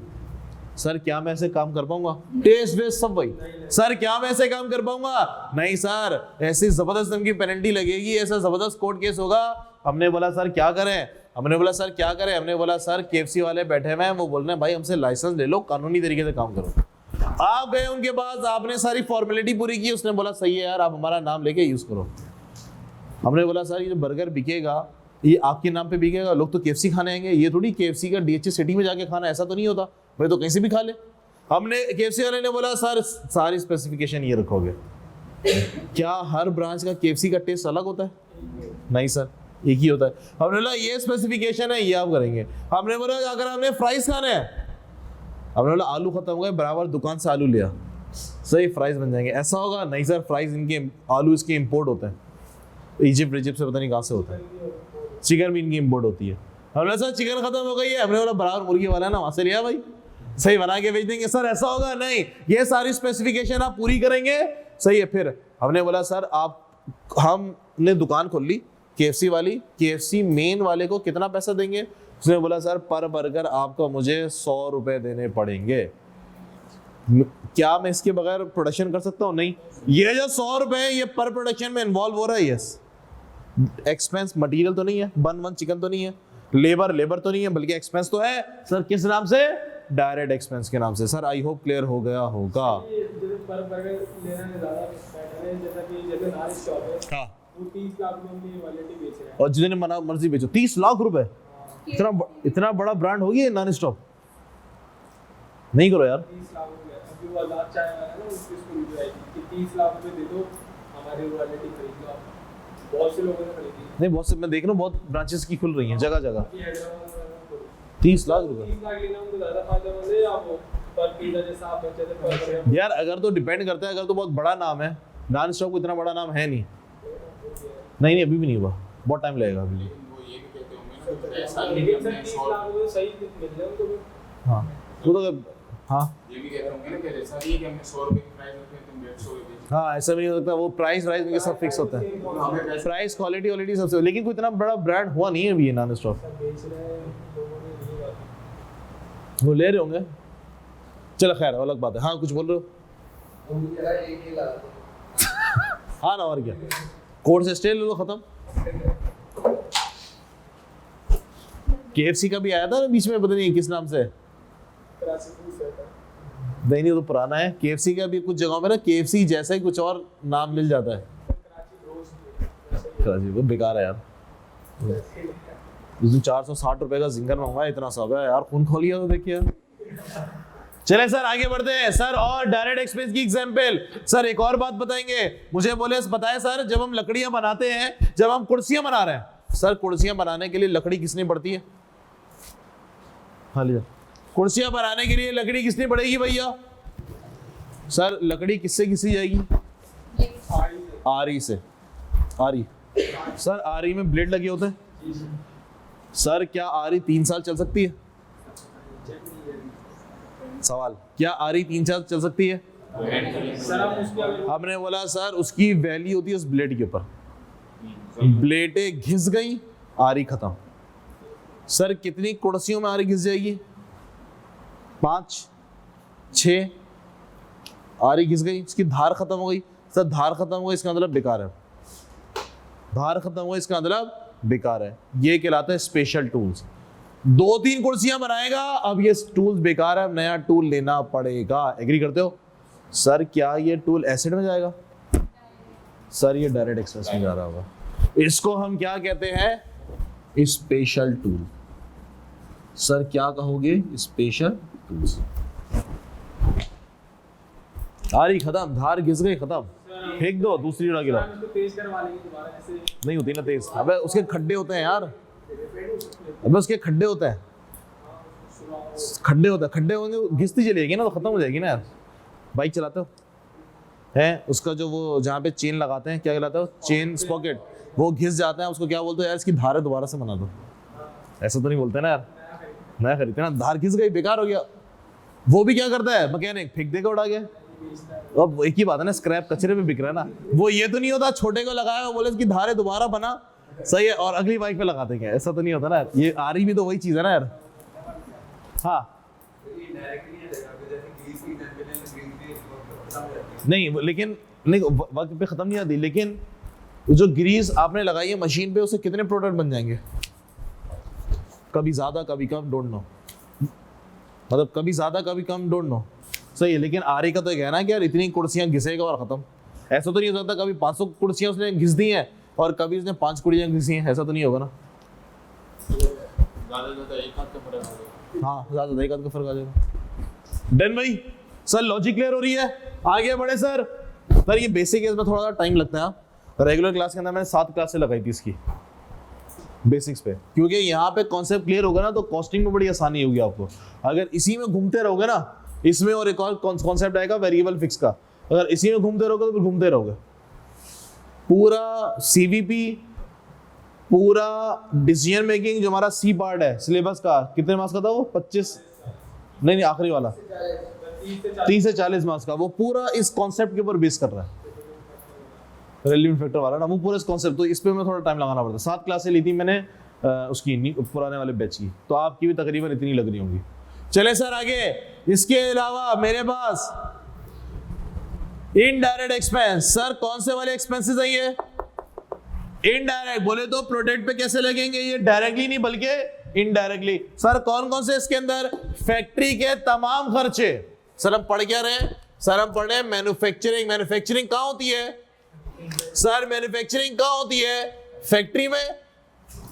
सर क्या मैं ऐसे काम कर पाऊंगा? टेस्ट वेस्ट सब वही। सर क्या मैं ऐसे काम कर पाऊंगा? नहीं सर, ऐसी जबरदस्त उनकी पेनल्टी लगेगी, ऐसा जबरदस्त कोर्ट केस होगा। हमने बोला सर क्या करें? हमने बोला सर क्या करें? हमने बोला सर KFC वाले बैठे हुए हैं, वो बोल रहे हैं भाई हमसे लाइसेंस ले लो, कानूनी तरीके से काम करो। आप गए उनके पास, आपने सारी फॉर्मेलिटी पूरी की, उसने बोला सही है यार आप हमारा नाम लेके यूज करो। हमने बोला सर ये जो बर्गर बिकेगा ये आपके नाम पे बिकेगा, लोग तो केएफसी खाने आएंगे, ये थोड़ी केएफसी का डीएचए सिटी में जाके खाना, ऐसा तो नहीं होता, भाई तो कहीं से भी खा ले। हमने केएफसी वाले ने बोला सर सारी स्पेसिफिकेशन ये रखोगे। क्या हर ब्रांच का केएफसी का टेस्ट अलग होता है? नहीं सर, एक ही होता है। हमने बोला ये स्पेसिफिकेशन है, ये आप करेंगे। हमने बोला अगर आपने फ्राइज खाने हैं, हमने बोला आलू खत्म हो गए, बराबर दुकान से आलू लिया, सही फ्राइज बन जाएंगे। ऐसा होगा? नहीं सर, फ्राइज इनके आलू इसके इंपोर्ट होते हैं, इजिप्ट से पता नहीं कहाँ से होता है। चिकन भी इनकी इंपोर्ट होती है। हमने सर चिकन खत्म हो गई है, हमने बोला बराबर मुर्गी वाला ना वहां से लिया भाई, सही बना के बेच देंगे। सर ऐसा होगा? नहीं, ये सारी स्पेसिफिकेशन आप पूरी करेंगे, सही है। फिर हमने बोला सर आप, हमने दुकान खोल ली केएफसी वाली, केएफसी मेन वाले को कितना पैसा देंगे? उसने बोला सर पर बर्गर आपको मुझे 100 रुपए देने पड़ेंगे। क्या मैं इसके बगैर प्रोडक्शन कर सकता हूँ? नहीं। ये जो 100 रुपए है ये पर प्रोडक्शन में इन्वॉल्व हो रहा है। यस, एक्सपेंस मटेरियल तो नहीं है, बन चिकन तो नहीं है, लेबर तो नहीं है, बल्कि एक्सपेंस तो है। सर किस नाम से? डायरेक्ट एक्सपेंस के नाम से। सर आई होप क्लियर हो गया होगा। पर बर्गर लेना में ज्यादा बेटर है, जैसा कि जैसे नारिश शॉप है, हाँ, वो 30 लाख में अपनी क्वालिटी बेच रहे हैं। और जितने मना मर्जी बेचो, 30 लाख रुपए, इतना बड़ा ब्रांड होगी ये नॉन स्टॉप। नहीं करो यार, 30 लाख रुपए अभी वो आजाद चाय वाला है ना, उसकी स्टोरी जो आएगी कि 30 लाख रुपए दे दो हमारी क्वालिटी खरीद लो आप। बहुत से लोगों ने खरीदी। नहीं बहुत से मैं देख रहा हूँ, बहुत ब्रांचेस की खुल रही हैं जगह जगह। ये हैदराबाद में 30 लाख रुपए 30 लाख लेना उनको ज्यादा फायदेमंद है। आप पर पिज्जा जैसा आप जैसे पर बर्गर यार अगर तो डिपेंड करता है, अगर तो बहुत बड़ा नाम है, नॉन स्टॉप को इतना बड़ा नाम है नहीं। नहीं अभी भी नहीं हुआ, बहुत टाइम लगेगा अभी भी। वो ये भी कहते होंगे ना कि ऐसा नहीं लेकिन कि सर हमने 30 100 लाख रुपए सही मिल जाए उनको भी। हाँ वो तो, हाँ ये भी कहते होंगे ना कि ऐसा नहीं है कि हमने 100 रुपए की प्राइस रखी है तुम 150 रुपए की। हाँ ऐसा भी नहीं हो सकता, वो प्राइस इनके सब फिक्स होता है, हमें पैसे प्राइस क्वालिटी सबसे। लेकिन कोई इतना बड़ा ब्रांड हुआ नहीं है अभी ये नॉन स्टॉप। बेच रहे हैं लोगों ने, नहीं बात। वो ले रहे होंगे, चलो खैर अलग बात है। हाँ कुछ बोल रहे हो? हाँ ना, और क्या, कोर्ट से स्टे ले लो, खत्म। केएफसी का भी आया था ना बीच में, पता नहीं किस नाम से, कराची फूड सेंटर, नहीं वो तो पुराना है। केएफसी का भी कुछ जगहों में ना केएफसी जैसा ही कुछ और नाम मिल जाता है। कराची रोस्ट कराची वो बेकार है यार। उस दिन 460 रुपए का जिंगर मंगवाया, इतना सा होगा यार, खून खोल लिया तो देखिए। चले सर आगे बढ़ते हैं सर, और डायरेक्ट एक्सपेंस की एग्जांपल। सर एक और बात बताएंगे, मुझे बोले बताए सर, जब हम लकड़ियां बनाते हैं, जब हम कुर्सियां बना रहे हैं, सर कुर्सियां बनाने के लिए लकड़ी किसनी पड़ती है? हाँ लिया, कुर्सियां बनाने के लिए लकड़ी किसनी पड़ेगी भैया? सर लकड़ी किससे घिसी जाएगी? आरी से। आरी, सर आरी में ब्लेड लगे होते हैं। सर क्या आरी 3 साल चल सकती है? सवाल, क्या आरी 3 साल चल सकती है? सर हम उसके हमने बोला सर उसकी वैल्यू होती है उस ब्लेड के ऊपर। ब्लेडें घिस गई, आरी खत्म। सर कितनी कुर्सियों में आरी घिस जाएगी? 5 6 आरी घिस गई, इसकी धार खत्म हो गई। सर धार खत्म हो गई इसका मतलब बेकार है, धार खत्म हो गई इसका मतलब बेकार है। ये कहलाता है स्पेशल टूल्स। 2-3 कुर्सियां बनाएगा, अब ये टूल्स बेकार है, नया टूल लेना पड़ेगा। एग्री करते हो? सर क्या ये टूल एसिड में जाएगा? सर ये डायरेक्ट एक्सपेंस में जा रहा होगा। इसको हम क्या कहते हैं? Special tool. सर क्या कहोगे? Special tools. आरी खत्म, धार घिस गई, खत्म, फेंक दो, दूसरी उड़ा गिरा। उसको तेज करवा लेंगे दोबारा, जैसे नहीं होती ना तेज, अबे उसके खड्डे होते हैं यार, अबे उसके खड्डे होते हैं, खड्डे होते हैं, खड्डे होंगे घिसती चलेगी ना तो खत्म हो जाएगी ना यार। बाइक चलाते हो है, उसका जो वो जहाँ पे चेन लगाते हैं क्या कहलाता है? चेन स्पॉकेट, वो घिस जाता है, उसको क्या बोलते हो यार? इसकी धार दोबारा से बना दो। ऐसा तो नहीं बोलते ना यार, नया खरीदते ना, धार घिस गई, बेकार हो गया। वो भी क्या करता है मैकेनिक? फेंक देगा, उड़ा गया। अब एक ही बात है ना, स्क्रैप कचरे पे बिक रहा है ना। वो ये तो नहीं होता छोटे को लगाया बोले इसकी धारे दोबारा बना, सही है, और अगली बाइक पे लगाते क्या? ऐसा तो नहीं होता ना यार। ये आरी भी तो वही चीज है ना यार। हाँ नहीं लेकिन नहीं वक्त पे खत्म नहीं आती, लेकिन जो ग्रीस आपने लगाई है मशीन पे, उससे कितने प्रोडक्ट बन जाएंगे? कभी ज्यादा कभी कम, डोंट नो, मतलब कभी ज्यादा कभी कम, डोंट नो। सही है, लेकिन आर्य का तो ये कहना है कि यार इतनी कुर्सियां घिसेगा और खत्म। ऐसा तो नहीं हो सकता कभी 500 कुर्सियां उसने घिस दी हैं और कभी उसने 5 कुर्सियां घिसी हैं, ऐसा तो नहीं होगा ना। ज्यादा एक हाथ का फर्क आ जाएगा। हाँ, ज्यादा एक आध का फर्क आ जाएगा। डन भाई, सर लॉजिक क्लियर हो रही है, आगे बढ़े सर। सर ये बेसिक है, इसमें थोड़ा सा टाइम लगता है। रेगुलर क्लास के अंदर मैंने 7 क्लासें लगाई थी इसकी बेसिक्स पे, क्योंकि यहाँ पे कॉन्सेप्ट क्लियर होगा ना तो कॉस्टिंग में बड़ी आसानी होगी आपको। अगर इसी में घूमते रहोगे ना, इसमें और एक और कॉन्सेप्ट आएगा वेरिएबल फिक्स का, अगर इसी में घूमते रहोगे तो फिर घूमते रहोगे। पूरा सीवीपी, पूरा डिसीजन मेकिंग जो हमारा सी पार्ट है सिलेबस का, कितने मार्क्स का था वो? 25 नहीं आखिरी वाला 30 से 40 मार्क्स का, वो पूरा इस कॉन्सेप्ट के ऊपर बेस कर रहा है। रिलेवेंट फैक्टर वाला ना, वो पूरा इस कॉन्सेप्ट, तो इस पे मैं थोड़ा टाइम लगाना पड़ता है। 7 क्लासें ली थी मैंने उसकी पुराने वाले बैच की, तो आपकी भी तकरीबन इतनी लग रही होंगी। चले सर आगे। इसके अलावा मेरे पास इनडायरेक्ट एक्सपेंस। सर कौन से वाले एक्सपेंसेस है ये? इनडायरेक्ट। बोले तो प्रोडक्ट पे कैसे लगेंगे ये? डायरेक्टली नहीं बल्कि इनडायरेक्टली। सर कौन कौन से इसके अंदर? फैक्ट्री के तमाम खर्चे। सर हम पढ़ क्या रहे हैं? सर हम पढ़ रहे हैं मैन्युफैक्चरिंग। मैन्युफैक्चरिंग कहाँ होती है सर? मैन्युफैक्चरिंग कहाँ होती है? फैक्ट्री में,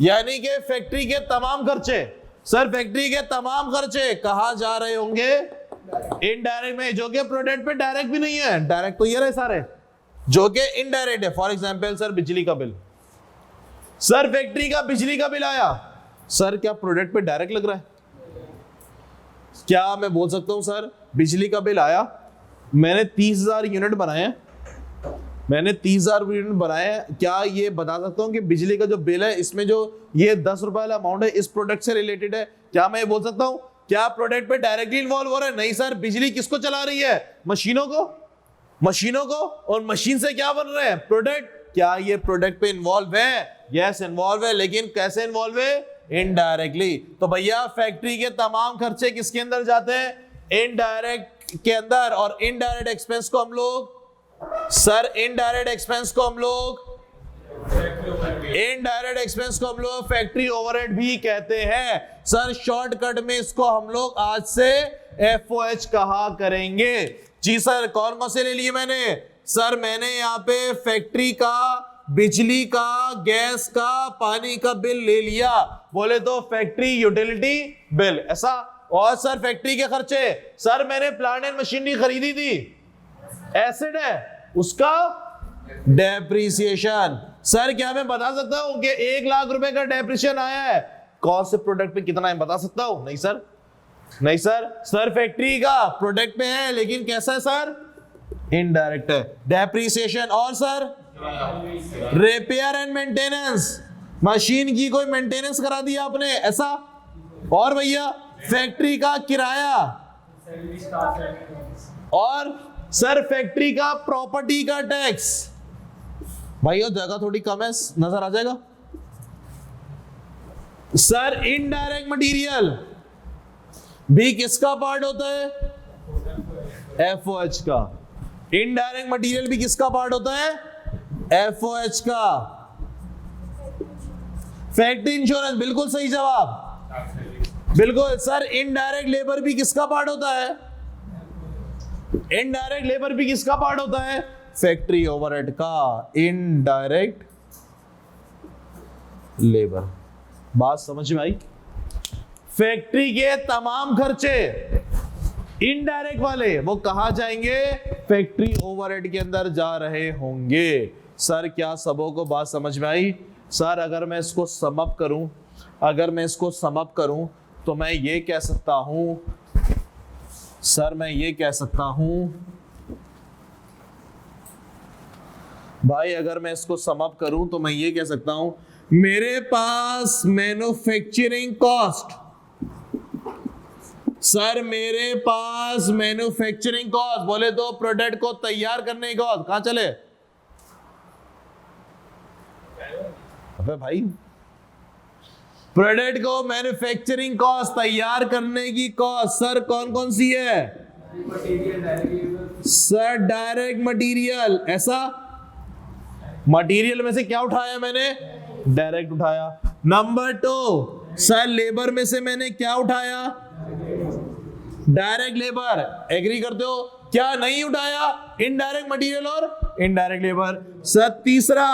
यानी कि फैक्ट्री के तमाम खर्चे। सर फैक्ट्री के तमाम खर्चे कहाँ जा रहे होंगे? इनडायरेक्ट में, जो कि प्रोडक्ट पे डायरेक्ट भी नहीं है। डायरेक्ट तो ये रहे सारे, जो कि इनडायरेक्ट है। फॉर एग्जांपल सर बिजली का बिल। सर फैक्ट्री का बिजली का बिल आया, सर क्या प्रोडक्ट पे डायरेक्ट लग रहा है? क्या मैं बोल सकता हूं सर बिजली का बिल आया, मैंने 30,000 यूनिट बनाए हैं, मैंने 30,000 यूनिट बनाए हैं, क्या ये बता सकता हूं कि बिजली का जो बिल है इसमें जो ये 10 रुपए वाला अमाउंट है इस प्रोडक्ट से रिलेटेड है? क्या मैं ये बोल सकता हूं? क्या प्रोडक्ट पे डायरेक्टली इन्वॉल्व हो रहा है? नहीं सर। बिजली किसको चला रही है? मशीनों को, मशीनों को, और मशीन से क्या बन रहे हैं? प्रोडक्ट। क्या ये प्रोडक्ट पे इन्वॉल्व है? यस इन्वॉल्व है, लेकिन कैसे इन्वॉल्व है? इनडायरेक्टली। तो भैया फैक्ट्री के तमाम खर्चे किसके अंदर जाते हैं? इनडायरेक्ट के अंदर। और इनडायरेक्ट एक्सपेंस को हम लोग सर इनडायरेक्ट एक्सपेंस को हम लोग इनडायरेक्ट एक्सपेंस को हम लोग फैक्ट्री ओवरहेड भी कहते हैं। सर शॉर्टकट में इसको हम लोग आज से एफओएच कहा करेंगे। जी सर। कौन कौन से ले लिए मैंने? सर मैंने यहाँ पे फैक्ट्री का, बिजली का, गैस का, पानी का बिल ले लिया। बोले तो फैक्ट्री यूटिलिटी बिल, ऐसा। और सर फैक्ट्री के खर्चे, सर मैंने प्लांट एंड मशीनरी खरीदी थी, एसेट है, उसका डेप्रिसिएशन। सर क्या मैं बता सकता हूं कि 1 लाख रुपए का डेप्रिसिएशन आया है? कौन से प्रोडक्ट पे कितना है बता सकता हूं? नहीं सर, नहीं सर। सर फैक्ट्री का प्रोडक्ट पे है, लेकिन कैसा है सर? इनडायरेक्ट है डेप्रिसिएशन। और sir repair and maintenance, machine की कोई मेंटेनेंस करा दिया आपने, ऐसा। और भैया फैक्ट्री का किराया, और सर फैक्ट्री का प्रॉपर्टी का टैक्स। भाई जगह थोड़ी कम है, नजर आ जाएगा। सर इनडायरेक्ट मटेरियल भी किसका पार्ट होता है? एफओएच का। इनडायरेक्ट मटेरियल भी किसका पार्ट होता है? एफओएच का। फैक्ट्री इंश्योरेंस, बिल्कुल सही जवाब, बिल्कुल। सर इनडायरेक्ट लेबर भी किसका पार्ट होता है? इनडायरेक्ट लेबर भी किसका पार्ट होता है? फैक्ट्री ओवरहेड का। इनडायरेक्ट लेबर, बात समझ में आई? फैक्ट्री के तमाम खर्चे इनडायरेक्ट वाले वो कहां जाएंगे? फैक्ट्री ओवरहेड के अंदर जा रहे होंगे। सर क्या सबों को बात समझ में आई? सर अगर मैं इसको सम अप करूं, अगर मैं इसको सम अप करूं तो मैं ये कह सकता हूं, सर मैं ये कह सकता हूं भाई, अगर मैं इसको सम अप करूं तो मैं ये कह सकता हूं, मेरे पास मैन्युफैक्चरिंग कॉस्ट, सर मेरे पास मैन्युफैक्चरिंग कॉस्ट, बोले तो प्रोडक्ट को तैयार करने की कॉस्ट, कहां चले? अबे भाई प्रोडक्ट को मैन्युफैक्चरिंग कॉस्ट, तैयार करने की कॉस्ट, सर कौन कौन सी है? सर डायरेक्ट मटेरियल, ऐसा। मटेरियल में से क्या उठाया मैंने? डायरेक्ट उठाया। नंबर 2 सर लेबर में से मैंने क्या उठाया? डायरेक्ट लेबर, एग्री करते हो? क्या नहीं उठाया? इनडायरेक्ट मटेरियल और इनडायरेक्ट लेबर। सर तीसरा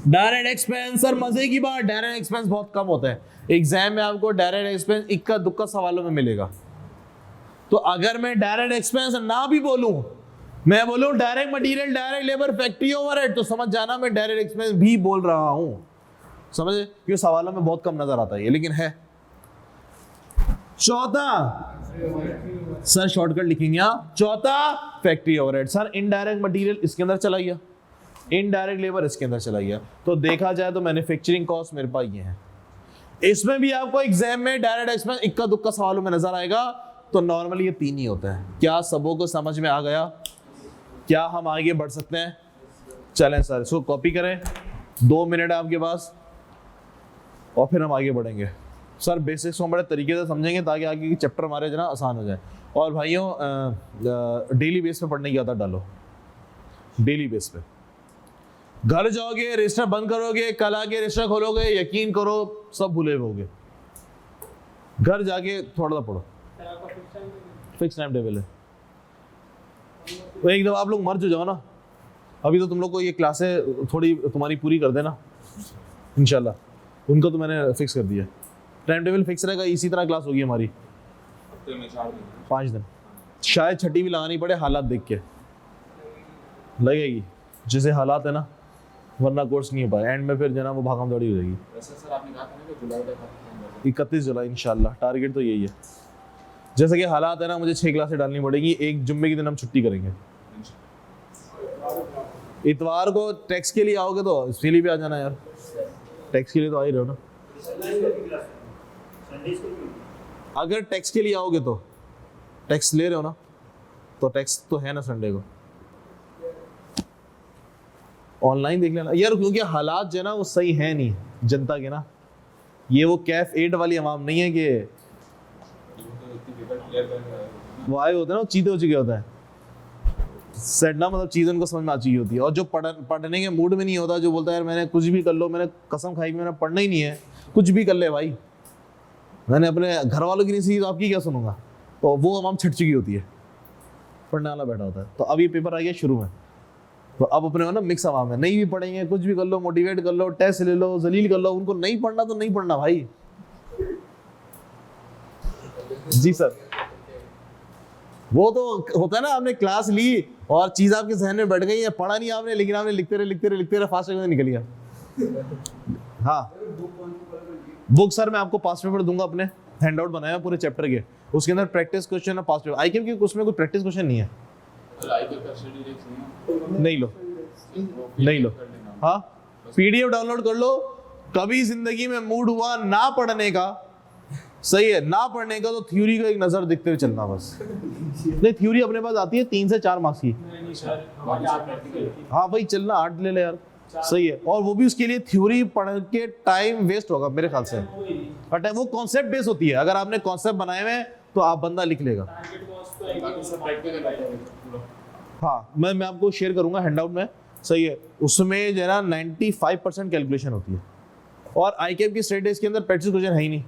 डायरेक्ट एक्सपेंस। सर मजे की बात, डायरेक्ट एक्सपेंस बहुत कम होता है एग्जाम में, आपको डायरेक्ट एक्सपेंस इक्का दुक्का सवालों में मिलेगा। तो अगर मैं डायरेक्ट एक्सपेंस ना भी बोलूं, मैं बोलूं direct material, direct labour, factory overhead, तो समझ जाना मैं डायरेक्ट एक्सपेंस भी बोल रहा हूं। समझे? क्योंकि सवालों में बहुत कम नजर आता है, लेकिन है। चौथा सर शॉर्टकट लिखेंगे यहाँ, चौथा factory overhead. Sir indirect material इसके अंदर चला गया, इनडायरेक्ट लेबर इसके अंदर चला गया। तो देखा जाए तो मैन्युफैक्चरिंग कॉस्ट मेरे पास ये है। इसमें भी आपको एग्जाम में डायरेक्ट एक्सपेंस इक्का दुक्का सवालों में नजर आएगा। तो नॉर्मली ये 3 ही होता है। क्या सबों को समझ में आ गया? क्या हम आगे बढ़ सकते हैं? चलें सर, इसको कॉपी करें, 2 मिनट आपके पास, और फिर हम आगे बढ़ेंगे। सर बेसिक्स को बड़े तरीके से समझेंगे ताकि आगे की चैप्टर हमारे जो ना आसान हो जाए। और भाइयों डेली बेस पे पढ़ने की आदत डालो, डेली बेस पे। घर जाओगे रजिस्टर बंद करोगे, कल आके रजिस्टर खोलोगे, यकीन करो सब भूले होगे। घर जाके थोड़ा सा पढ़ो, फिक्स टाइम टेबल है। तो एक दफा आप लोग मर्ज हो जाओ ना, अभी तो तुम लोग को ये क्लासें थोड़ी तुम्हारी पूरी कर देना इंशाल्लाह। उनको तो मैंने फिक्स कर दिया, टाइम टेबल फिक्स रहेगा। इसी तरह क्लास होगी हमारी हफ्ते में 4 दिन, 5 दिन, शायद छठी भी लगानी पड़े, हालात देख के लगेगी, जैसे हालात है ना, वरना कोर्स नहीं हो पाए एंड में, फिर जना वो भागम दौड़ी हो जाएगी। वैसे सर आपने कहा था ना कि जुलाई तक खत्म 31 जुलाई इंशाल्लाह, टारगेट तो यही है। जैसे कि हालात है ना, मुझे 6 क्लासें डालनी पड़ेगी, एक जुम्मे के दिन हम छुट्टी करेंगे। इतवार को टैक्स के लिए आओगे तो इसलिए भी आ जाना यार, टैक्स के लिए तो आ ही रहे हो ना। अगर टैक्स के लिए आओगे तो टैक्स ले रहे हो ना, तो टैक्स तो है ना संडे को, ऑनलाइन देख लेना यार। क्योंकि हालात जो है ना वो सही है नहीं जनता के ना, ये वो कैफ 8 वाली आवाम नहीं है कि वो आए होते हैं ना, वो चीते हो चुके होते हैं सेट ना, मतलब चीज़ उनको समझ में आ चुकी होती है। और जो पढ़ने के मूड में नहीं होता, जो बोलता है यार मैंने कुछ भी कर लो, मैंने कसम खाई मैंने पढ़ना ही नहीं है, कुछ भी कर ले भाई, मैंने अपने घर वालों की नहीं सीखी तो आपकी क्या सुनूंगा, तो वो आवाम छट चुकी होती है, पढ़ने वाला बैठा होता है। तो अब ये पेपर आ गया शुरू में, तो अब अपने हो ना मिक्स आवाम है, नहीं भी पढ़ेंगे, कुछ भी कर लो, मोटिवेट कर लो, टेस्ट ले लो, जलील कर लो, उनको नहीं पढ़ना तो नहीं पढ़ना भाई। जी सर, वो तो होता है ना, आपने क्लास ली और चीज आपके जहन में बैठ गई है, पढ़ा नहीं आपने, लेकिन आपने लिखते रहे फास्ट में निकल गया। हाँ बुक सर मैं आपको पास्ट पेपर दूंगा, अपने हैंड आउट बनाया पूरे चैप्टर के, उसके अंदर प्रैक्टिस क्वेश्चन है, पास्ट पेपर आईक्यू की, उसमें कोई प्रैक्टिस क्वेश्चन नहीं है। नहीं लो हाँ, पीडीएफ डाउनलोड कर लो। कभी जिंदगी में मूड हुआ ना पढ़ने का, सही है, ना पढ़ने का, तो थ्योरी को एक नजर देखते हुए चलना बस। नहीं थ्योरी अपने पास आती है 3 से 4 मार्क्स की, हाँ भाई चलना 8 ले ले यार, सही है। और वो भी उसके लिए थ्योरी पढ़ के टाइम वेस्ट होगा मेरे ख्याल से, और टाइम वो कॉन्सेप्ट बेस होती है, अगर आपने कॉन्सेप्ट बनाए हुए तो आप बंदा लिख लेगा। हाँ मैं आपको शेयर करूंगा हैंडआउट में, सही है, उसमें जो है ना 95% कैलकुलेशन होती है। और आईकेएम की स्टेट डेज के अंदर प्रैक्टिस क्वेश्चन है ही नहीं,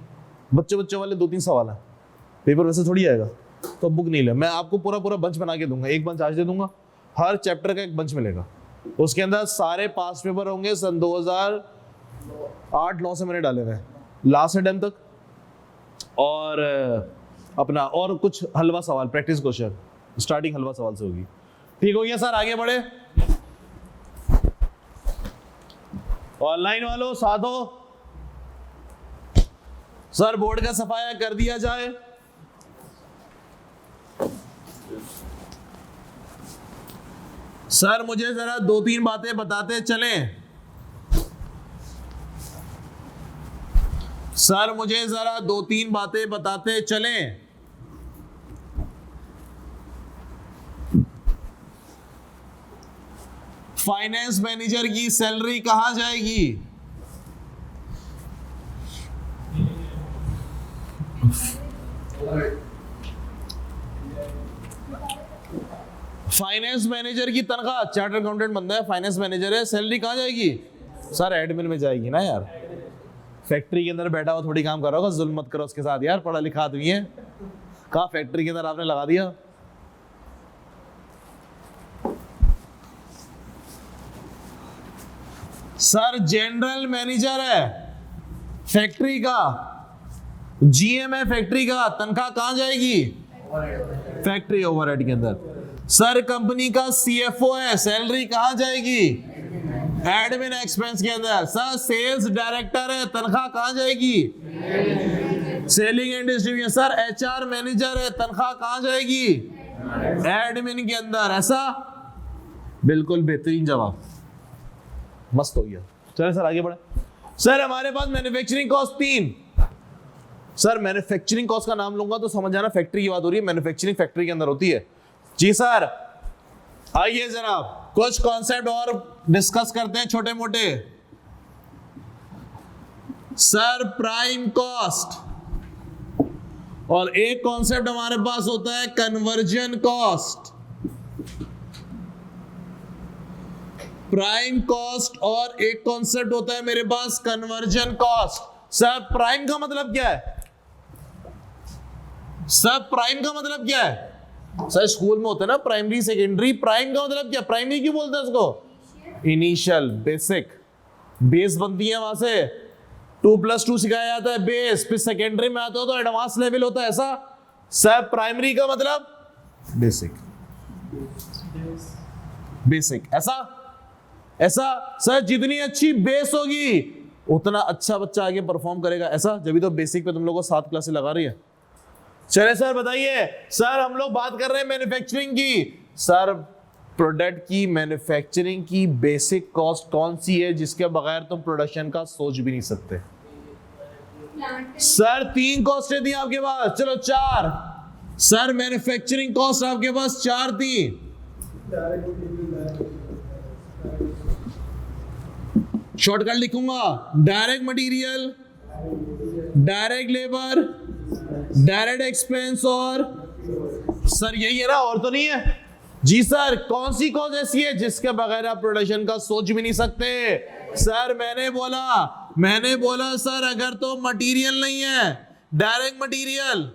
बच्चों वाले 2-3 सवाल है, पेपर वैसे थोड़ी आएगा, तो बुक नहीं ले, मैं आपको पूरा बंच बना के दूंगा, एक बंच आज दे दूंगा, हर चैप्टर का एक बंच मिलेगा, उसके अंदर सारे पास पेपर होंगे सन 2008-9 से मैंने डाले हुए लास्ट टाइम तक, और अपना और कुछ हलवा सवाल प्रैक्टिस क्वेश्चन, स्टार्टिंग हलवा सवाल से होगी। ठीक हो गया सर, आगे बढ़े। ऑनलाइन वालों साथ हो सर, बोर्ड का सफाया कर दिया जाए। सर मुझे जरा 2-3 बातें बताते चलें, सर मुझे जरा 2-3 बातें बताते चलें। फाइनेंस मैनेजर की सैलरी कहां जाएगी? फाइनेंस मैनेजर की तनख्वाह, चार्टर्ड अकाउंटेंट बंदा है, फाइनेंस मैनेजर है, सैलरी कहां जाएगी? सर एडमिन में जाएगी ना यार, फैक्ट्री के अंदर बैठा हुआ थोड़ी काम कर रहा होगा, जुल्म मत करो उसके साथ यार, पढ़ा लिखा आदमी है। कहाँ फैक्ट्री के अंदर आपने लगा दिया। सर जनरल मैनेजर है फैक्ट्री का, जीएम है फैक्ट्री का, तनख्वाह कहां जाएगी? फैक्ट्री ओवरहेड के अंदर। सर कंपनी का सीएफओ है, सैलरी कहां जाएगी? एडमिन एक्सपेंस के अंदर। सर सेल्स डायरेक्टर है, तनख्वाह कहां जाएगी? Selling and distribution. Sir HR manager है, तनख्वाह कहां जाएगी? एडमिन के अंदर। ऐसा बिल्कुल बेहतरीन जवाब, मस्त हो गया। चले सर आगे बढ़े। सर हमारे पास manufacturing cost 3। Sir manufacturing cost का नाम लूंगा तो समझ जाना फैक्ट्री की बात हो रही है, मैन्युफैक्चरिंग फैक्ट्री के अंदर होती है। जी सर आइए जनाब कुछ कॉन्सेप्ट और डिस्कस करते हैं छोटे मोटे। सर प्राइम कॉस्ट, और एक कॉन्सेप्ट हमारे पास होता है कन्वर्जन कॉस्ट। प्राइम कॉस्ट और एक कॉन्सेप्ट होता है मेरे पास कन्वर्जन कॉस्ट। सर प्राइम का मतलब क्या है? सर प्राइम का मतलब क्या है? सर स्कूल में होता है ना प्राइमरी सेकेंडरी, प्राइम का मतलब क्या? प्राइमरी क्यों बोलते हैं उसको? इनिशियल, बेसिक, बेस बनती है वहां से 2+2 सिखाया जाता है बेस, फिर सेकेंडरी में आता हो तो एडवांस लेवल होता है। ऐसा सर प्राइमरी का मतलब बेसिक, बेसिक। ऐसा सर जितनी अच्छी बेस होगी उतना अच्छा बच्चा आगे परफॉर्म करेगा। ऐसा जब भी तो बेसिक पे तुम लोगों को 7 क्लासेस लगा रही है। चले सर बताइए। सर हम लोग बात कर रहे हैं मैन्युफैक्चरिंग की। सर प्रोडक्ट की मैन्युफैक्चरिंग की बेसिक कॉस्ट कौन सी है जिसके बगैर तुम प्रोडक्शन का सोच भी नहीं सकते? सर 3 कॉस्टें थी आपके पास, चलो 4। सर मैन्युफैक्चरिंग कॉस्ट आपके पास 4 थी। शॉर्टकट लिखूंगा, direct material, direct labour, direct expense, और सर यही है ना, और तो नहीं है? जी सर कौन सी कॉस्ट ऐसी है जिसके बगैर आप प्रोडक्शन का सोच भी नहीं सकते? सर मैंने बोला सर अगर तो मटेरियल नहीं है, डायरेक्ट मटेरियल।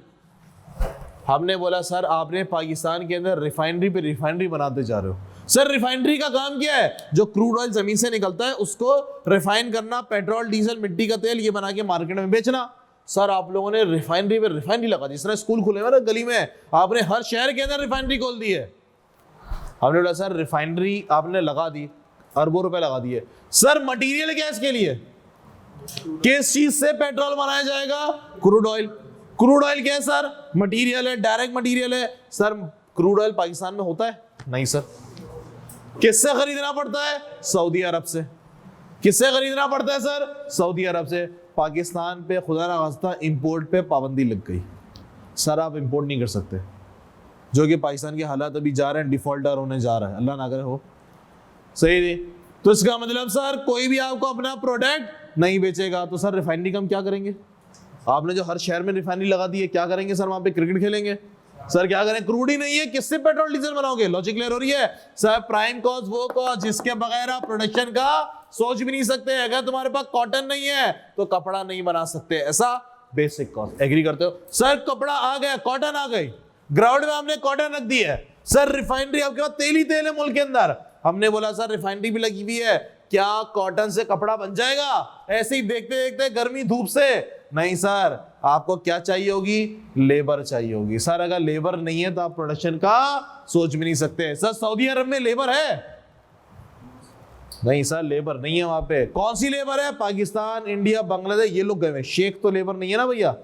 हमने बोला सर आपने पाकिस्तान के अंदर रिफाइनरी पे रिफाइनरी बनाते जा रहे हो। सर रिफाइनरी का काम क्या है? जो क्रूड ऑयल जमीन से निकलता है उसको रिफाइन करना, पेट्रोल डीजल मिट्टी का तेल ये बना के मार्केट में बेचना। सर आप लोगों ने रिफाइनरी पे रिफाइनरी लगा दी। जिस तरह स्कूल खुले हुए ना गली में, आपने हर शहर के अंदर रिफाइनरी खोल दी है। हमने बोला सर रिफाइनरी आपने लगा दी, अरबों रुपए लगा दिए। सर मटेरियल गैस के लिए किस चीज से पेट्रोल बनाया जाएगा? Crude oil. क्रूड ऑयल क्या है सर? मटेरियल है, डायरेक्ट मटेरियल है। सर क्रूड ऑयल पाकिस्तान में होता है? नहीं सर। किससे खरीदना पड़ता है? सऊदी अरब से। किससे खरीदना पड़ता है सर? सऊदी अरब से। पाकिस्तान पे खुदा ना खास्ता इंपोर्ट पे पाबंदी लग गई। सर आप इंपोर्ट नहीं कर सकते, जो कि पाकिस्तान के हालात अभी जा रहे हैं, डिफॉल्टर होने जा रहा है, अल्लाह ना करे हो। सही नहीं? तो इसका मतलब सर कोई भी आपको अपना प्रोडक्ट नहीं बेचेगा। तो सर रिफाइनरी का हम क्या करेंगे? आपने जो हर शहर में रिफाइनरी लगा दी है, क्या करेंगे सर? वहां पे क्रिकेट खेलेंगे? सर क्या करें? क्रूड ही नहीं है, किससे पेट्रोल डीजल बनाओगे? लॉजिक क्लियर हो रही है? सर प्राइम कॉस्ट वो कॉस्ट जिसके बगैर आप प्रोडक्शन का सोच भी नहीं सकते। अगर तुम्हारे पास कॉटन नहीं है तो कपड़ा नहीं बना सकते। ऐसा बेसिक कॉस्ट। एग्री करते हो? सर कपड़ा आ गया, कॉटन आ गई, ग्राउंड में हमने कॉटन रख दी है। सर रिफाइनरी आपके पास तेल ही तेल है मुल्क के अंदर। हमने बोला सर रिफाइनरी भी लगी हुई है, क्या कॉटन से कपड़ा बन जाएगा ऐसे ही देखते देखते गर्मी धूप से? नहीं सर, आपको क्या चाहिए होगी? लेबर चाहिए होगी। सर अगर लेबर नहीं है तो आप प्रोडक्शन का सोच भी नहीं सकते। सर सऊदी अरब में लेबर है? नहीं सर लेबर नहीं है वहां पे। कौन सी लेबर है? पाकिस्तान, इंडिया, बांग्लादेश, ये लोग गए हुए। शेख तो लेबर नहीं है ना भैया।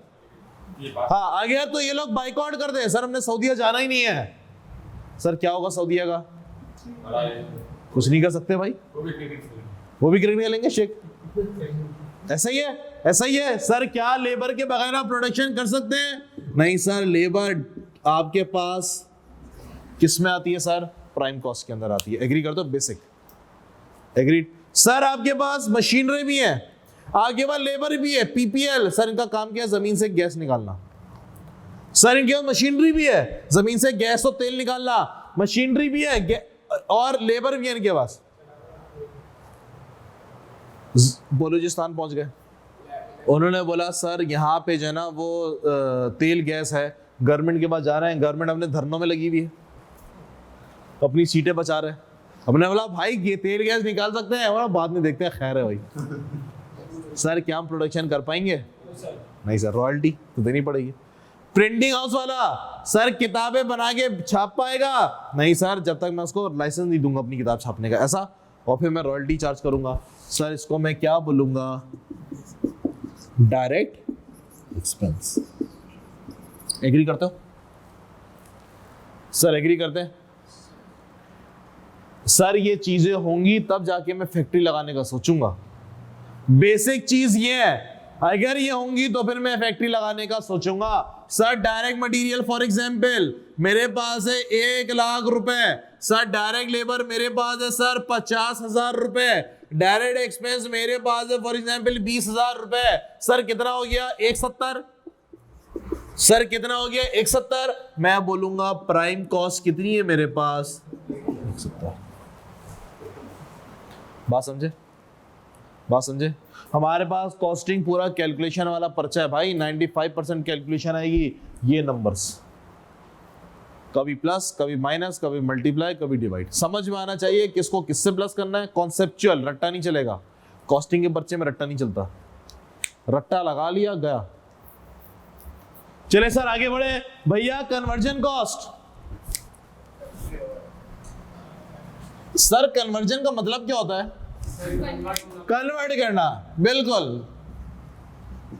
हाँ आ गया तो ये लोग बाइकआउट कर दे, सर हमने सऊदीया जाना ही नहीं है। सर क्या होगा सऊदीया का? कुछ नहीं कर सकते भाई, वो भी क्रिकेट खेलेंगे शेख। ऐसा ही है, ऐसा ही है। सर क्या लेबर के बगैर आप प्रोडक्शन कर सकते हैं? नहीं सर, लेबर आपके पास किस में आती है सर? प्राइम कॉस्ट के अंदर आती है। एग्री कर दो? बेसिक। एग्री। सर आपके पास मशीनरी भी है, आपके पास लेबर भी है, पीपीएल। सर इनका काम क्या है? जमीन से गैस निकालना। सर इनके पास मशीनरी भी है, जमीन से गैस और तेल निकालना। मशीनरी भी है और लेबर भी है इनके पास। बलूचिस्तान पहुंच गए। उन्होंने बोला सर यहाँ पे जो है ना वो तेल गैस है, गवर्नमेंट के पास जा रहे हैं, गवर्नमेंट अपने धरनों में लगी हुई है, अपनी सीटें बचा रहे हैं। हमने बोला भाई ये तेल गैस निकाल सकते हैं, और बाद में देखते हैं, खैर है भाई। सर क्या हम प्रोडक्शन कर पाएंगे? नहीं सर, रॉयल्टी तो देनी पड़ेगी। प्रिंटिंग हाउस वाला, सर किताबें बना के छाप पाएगा? नहीं सर, जब तक मैं उसको लाइसेंस नहीं दूंगा अपनी किताब छापने का, ऐसा, और फिर मैं रॉयल्टी चार्ज करूंगा। सर इसको मैं क्या बोलूंगा? Direct expense. एग्री करते हो सर? एग्री करते हैं सर? ये चीजें होंगी तब जाके मैं फैक्ट्री लगाने का सोचूंगा। बेसिक चीज ये है, अगर ये होंगी तो फिर मैं फैक्ट्री लगाने का सोचूंगा। Sir direct material for example मेरे पास है 1 लाख रुपए, सर डायरेक्ट लेबर मेरे पास है सर 50,000 रुपए, डायरेक्ट एक्सपेंस मेरे पास है फॉर एग्जांपल 20,000 रुपए। सर कितना हो गया? 170। सर कितना हो गया? 170। मैं बोलूंगा प्राइम कॉस्ट कितनी है मेरे पास? 170। बात समझे? बात समझे? हमारे पास कॉस्टिंग पूरा कैलकुलेशन वाला पर्चा है भाई, 95% कैलकुलेशन आएगी, ये नंबर्स, कभी प्लस कभी माइनस कभी मल्टीप्लाई कभी डिवाइड। समझ में आना चाहिए किसको किससे प्लस करना है, कॉन्सेप्चुअल, रट्टा नहीं चलेगा। कॉस्टिंग के पर्चे में रट्टा नहीं चलता, रट्टा लगा लिया गया। चले सर आगे बढ़े भैया। कन्वर्जन कॉस्ट, सर कन्वर्जन का मतलब क्या होता है? कन्वर्ट करना, बिल्कुल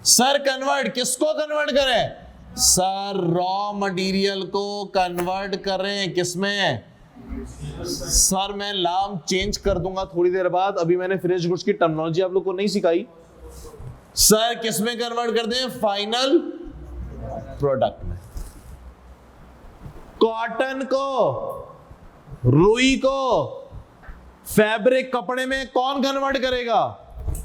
सर। कन्वर्ट किसको कन्वर्ट करें? सर रॉ मटेरियल को कन्वर्ट करें किसमें? सर मैं नाम चेंज कर दूंगा थोड़ी देर बाद, अभी मैंने फिनिश गुड्स की टर्मिनोलॉजी आप लोग को नहीं सिखाई। सर किसमें कन्वर्ट कर दें? फाइनल प्रोडक्ट में। कॉटन को, रुई को फैब्रिक कपड़े में कौन कन्वर्ट करेगा?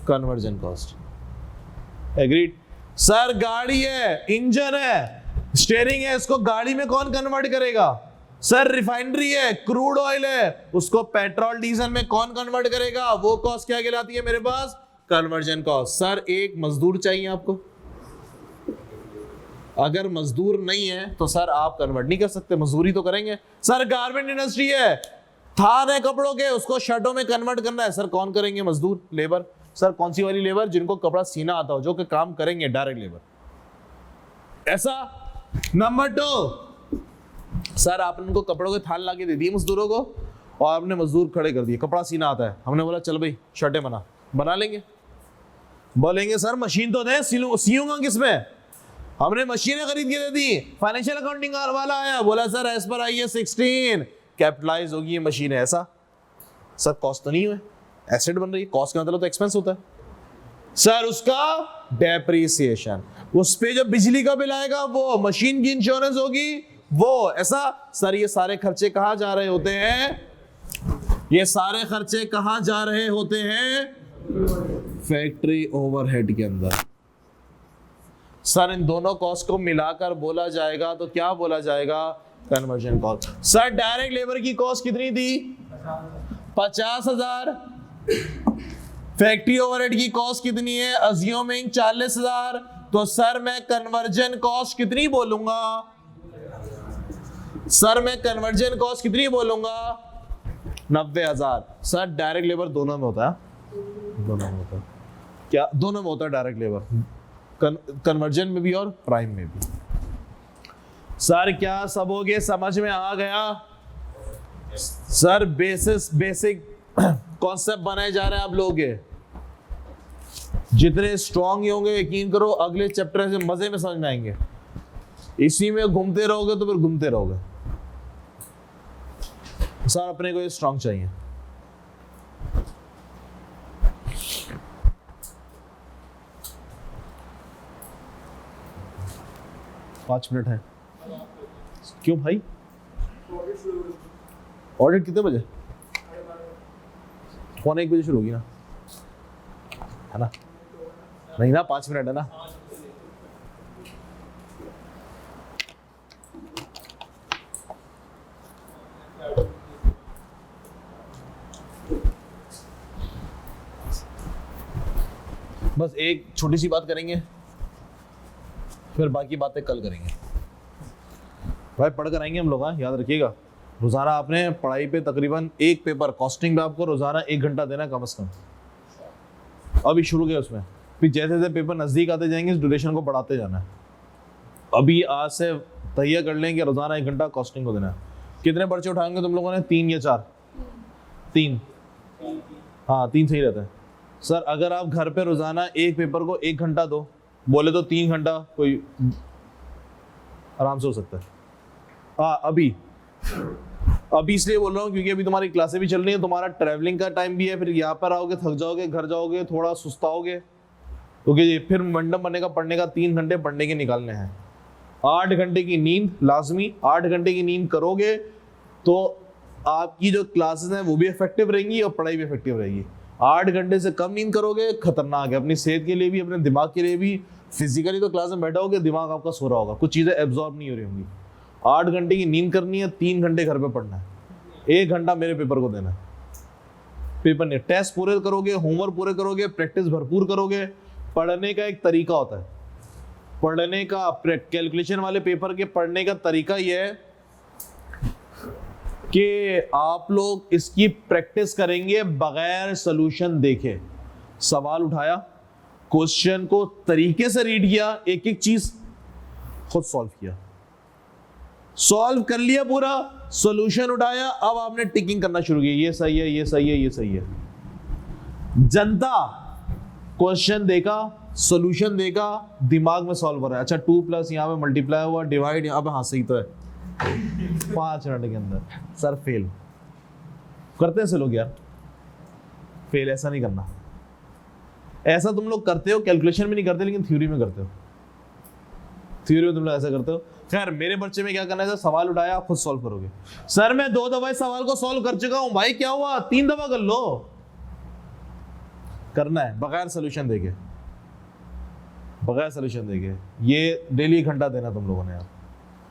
Conversion cost. एग्रीड। सर गाड़ी है, इंजन है, स्टीयरिंग है, इसको गाड़ी में कौन कन्वर्ट करेगा? सर रिफाइनरी है, क्रूड ऑयल है, उसको पेट्रोल डीजल में कौन कन्वर्ट करेगा? वो कॉस्ट क्या कहलाती है मेरे पास? Conversion cost. सर एक मजदूर चाहिए आपको, अगर मजदूर नहीं है तो सर आप कन्वर्ट नहीं कर सकते, मजदूरी तो करेंगे। सर गारमेंट इंडस्ट्री है, थान है कपड़ों के, उसको शर्टों में कन्वर्ट करना है, सर कौन करेंगे? मजदूर, लेबर। सर कौन सी वाली लेबर? जिनको कपड़ा सीना आता हो, जो कि काम करेंगे, डायरेक्ट लेबर। ऐसा। नंबर 2, सर आपने उनको कपड़ों के थान लाके दे दिए मजदूरों को, और आपने मजदूर खड़े कर दिए, कपड़ा सीना आता है, हमने बोला चल भाई शर्टें बना लेंगे। बोलेंगे सर मशीन तो दे, सीऊंगा किसमें? हमने मशीनें खरीद के दे दी, फाइनेंशियल अकाउंटिंग वाला आया, बोला sir as per IAS 16 capitalize होगी ये मशीन है। ऐसा सर कॉस्ट तो नहीं हुए, एसेट बन रही है, कॉस्ट का मतलब तो एक्सपेंस होता है। सर उसका डेप्रिसिएशन, उस पे जो बिजली का बिल आएगा वो, मशीन की इंश्योरेंस होगी वो, ऐसा। सर ये सारे खर्चे कहाँ जा रहे होते हैं? ये सारे खर्चे कहाँ जा रहे होते हैं? फैक्ट्री ओवरहेड के अंदर। सर इन दोनों कॉस्ट को मिलाकर बोला जाएगा तो क्या बोला जाएगा? Conversion cost. Sir direct labour की कॉस्ट कितनी थी? 50,000। फैक्ट्री ओवरहेड की कॉस्ट कितनी है? अज्यूमिंग 40,000। तो सर मैं कन्वर्जन कॉस्ट कितनी बोलूंगा? सर मैं कन्वर्जन कॉस्ट कितनी बोलूंगा? 90,000। सर डायरेक्ट लेबर दोनों में होता है, दोनों में होता है क्या? दोनों में होता है डायरेक्ट लेबर, कन्वर्जन में भी और प्राइम में भी। सर क्या सबोगे समझ में आ गया? सर बेसिक कॉन्सेप्ट बनाए जा रहे हैं आप लोगों के, जितने स्ट्रांग होंगे यकीन करो अगले चैप्टर से मजे में समझ में आएंगे। इसी में घूमते रहोगे तो फिर घूमते रहोगे। सर अपने को ये स्ट्रांग चाहिए। पाँच मिनट है। क्यों भाई? ऑडिट कितने बजे? 1:15 बजे शुरू होगी ना, है ना? नहीं ना, 5 मिनट है ना। बस एक छोटी सी बात करेंगे, फिर बाकी बातें कल करेंगे। भाई पढ़ कर आएंगे हम लोग, हाँ याद रखिएगा। रोजाना आपने पढ़ाई पे तकरीबन एक पेपर कॉस्टिंग पे आपको रोजाना 1 घंटा देना है कम से कम। अभी शुरू किया उसमें, फिर जैसे जैसे पेपर नजदीक आते जाएंगे इस ड्यूरेशन को बढ़ाते जाना है। अभी आज से तैयार कर लेंगे रोजाना 1 घंटा कॉस्टिंग को देना है। कितने पर्चे उठाएंगे तुम लोगों ने? 3 या 4? 3। हाँ 3 सही रहता है सर। अगर आप घर पे रोजाना एक पेपर को 1 घंटा दो, बोले तो 3 घंटा कोई आराम से हो सकता है। हाँ अभी इसलिए बोल रहा हूँ क्योंकि अभी तुम्हारी क्लासें भी चल रही है, तुम्हारा ट्रैवलिंग का टाइम भी है, फिर यहाँ पर आओगे थक जाओगे, घर जाओगे थोड़ा सुस्ताओगे, क्योंकि फिर मंडम बनने का पढ़ने का 3 घंटे पढ़ने के निकालने हैं। 8 घंटे की नींद लाजमी, 8 घंटे की नींद करोगे तो आपकी जो क्लासेस हैं वो भी इफेक्टिव रहेंगी और पढ़ाई भी इफेक्टिव रहेगी। 8 घंटे से कम नींद करोगे खतरनाक है, अपनी सेहत के लिए भी, अपने दिमाग के लिए भी। फिजिकली तो क्लास में बैठा होगे, दिमाग आपका सो रहा होगा, कुछ चीजें एब्जॉर्ब नहीं हो रही होंगी। 8 घंटे की नींद करनी है, 3 घंटे घर पे पढ़ना है, 1 घंटा मेरे पेपर को देना है। पेपर नहीं, टेस्ट पूरे करोगे, होमवर्क पूरे करोगे, प्रैक्टिस भरपूर करोगे। पढ़ने का एक तरीका होता है, पढ़ने का कैलकुलेशन वाले पेपर के पढ़ने का तरीका यह है कि आप लोग इसकी प्रैक्टिस करेंगे बगैर सॉल्यूशन देखे। सवाल उठाया, क्वेश्चन को तरीके से रीड किया, एक एक चीज खुद सॉल्व किया, सॉल्व कर लिया पूरा, सॉल्यूशन उठाया, अब आपने टिकिंग करना शुरू किया, ये सही है, ये सही है, ये सही है। जनता क्वेश्चन देखा, सॉल्यूशन देखा, दिमाग में सॉल्व हो रहा है। अच्छा 2+ यहाँ पे मल्टीप्लाई हुआ, डिवाइड यहाँ पे, हाँ सही तो है। 5 मिनट के अंदर सर फेल करते हैं लोग यार। फेल ऐसा नहीं करना, ऐसा तुम लोग करते हो, कैलकुलेशन में नहीं करते लेकिन थ्योरी में करते हो। थ्योरी में तुम लोग ऐसा करते हो। खैर मेरे बच्चे में क्या करना है, सवाल उठाया आप खुद सॉल्व करोगे। सर मैं 2 दफा इस सवाल को सॉल्व कर चुका हूं, भाई क्या हुआ, 3 दफा कर लो। करना है बगैर सोल्यूशन देके, बगैर सोल्यूशन देके। ये डेली 1 घंटा देना तुम लोगों ने यार,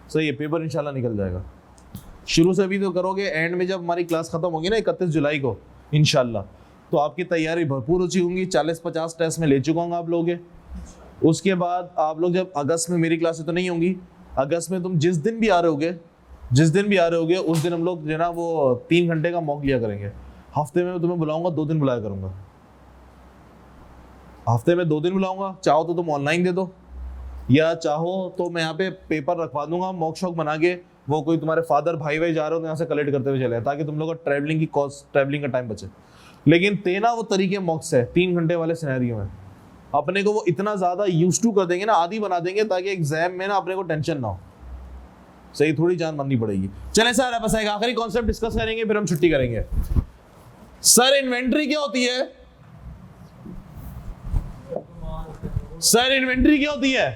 सही है। पेपर इंशाल्लाह निकल जाएगा। शुरू से भी तो करोगे, एंड में जब हमारी क्लास खत्म होगी ना 31 जुलाई को इंशाल्लाह, तो आपकी तैयारी भरपूर हो चुकी होंगी। 40-50 टेस्ट में ले चुका हूँ आप लोग। उसके बाद आप लोग जब अगस्त में, मेरी क्लासें तो नहीं होंगी, अगस्त में तुम जिस दिन भी आ रहे होगे, उस दिन हम लोग जो ना वो 3 घंटे का मॉक लिया करेंगे। हफ्ते में मैं तुम्हें बुलाऊंगा, 2 दिन बुलाया करूंगा। हफ्ते में 2 दिन बुलाऊंगा, चाहो तो तुम ऑनलाइन दे दो, या चाहो तो मैं यहाँ पे पेपर रखवा दूंगा मॉक शॉक बना के, वो कोई तुम्हारे फादर भाई जा रहे हो तो यहाँ से कलेक्ट करते हुए चले, ताकि तुम लोग का ट्रैवलिंग की कॉस्ट, ट्रैवलिंग का टाइम बचे। लेकिन तेना वो तरीके मॉक्स है 3 घंटे वाले सिनेरियो में, अपने को वो इतना ज्यादा यूज टू कर देंगे ना, आदी बना देंगे, ताकि एग्जाम में ना अपने को टेंशन ना हो। सही, थोड़ी जान माननी पड़ेगी। चले सर बस एक आखिरी कॉन्सेप्ट डिस्कस करेंगे, फिर हम छुट्टी करेंगे। सर इन्वेंट्री क्या होती है? सर इन्वेंट्री क्या होती है?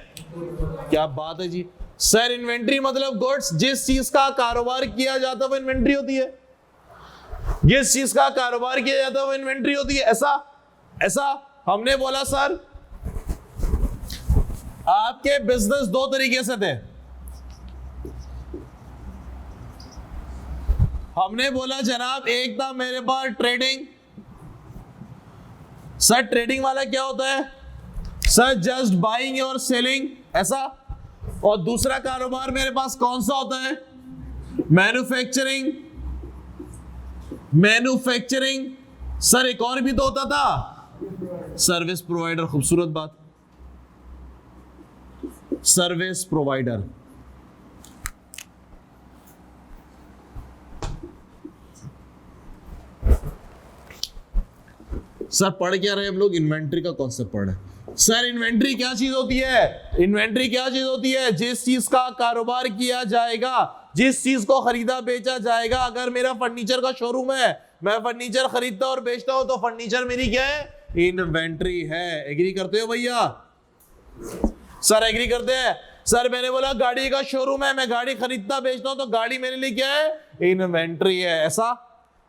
क्या बात है जी। सर इन्वेंट्री मतलब गुड्स, जिस चीज का कारोबार किया जाता है वो इन्वेंट्री होती है। जिस चीज का कारोबार किया जाता है वो इन्वेंट्री होती है। ऐसा हमने बोला सर आपके बिजनेस 2 तरीके से थे। हमने बोला जनाब एक था मेरे पास ट्रेडिंग। सर ट्रेडिंग वाला क्या होता है? सर जस्ट बाइंग और सेलिंग, ऐसा। और दूसरा कारोबार मेरे पास कौन सा होता है? मैन्युफैक्चरिंग। सर एक और भी तो होता था, सर्विस प्रोवाइडर। खूबसूरत बात, सर्विस प्रोवाइडर। सर पढ़ क्या रहे हम लोग? इन्वेंट्री का कॉन्सेप्ट पढ़ रहे हैं। सर इन्वेंट्री क्या चीज होती है? इन्वेंट्री क्या चीज होती है? जिस चीज का कारोबार किया जाएगा, जिस चीज को खरीदा बेचा जाएगा। अगर मेरा फर्नीचर का शोरूम है, मैं फर्नीचर खरीदता और बेचता हूं, तो फर्नीचर मेरी क्या है? इन्वेंट्री है। एग्री करते हो भैया? सर एग्री करते हैं? सर मैंने बोला गाड़ी का शोरूम है, मैं गाड़ी खरीदता बेचता हूं, तो गाड़ी मेरे लिए क्या है? इन्वेंट्री है।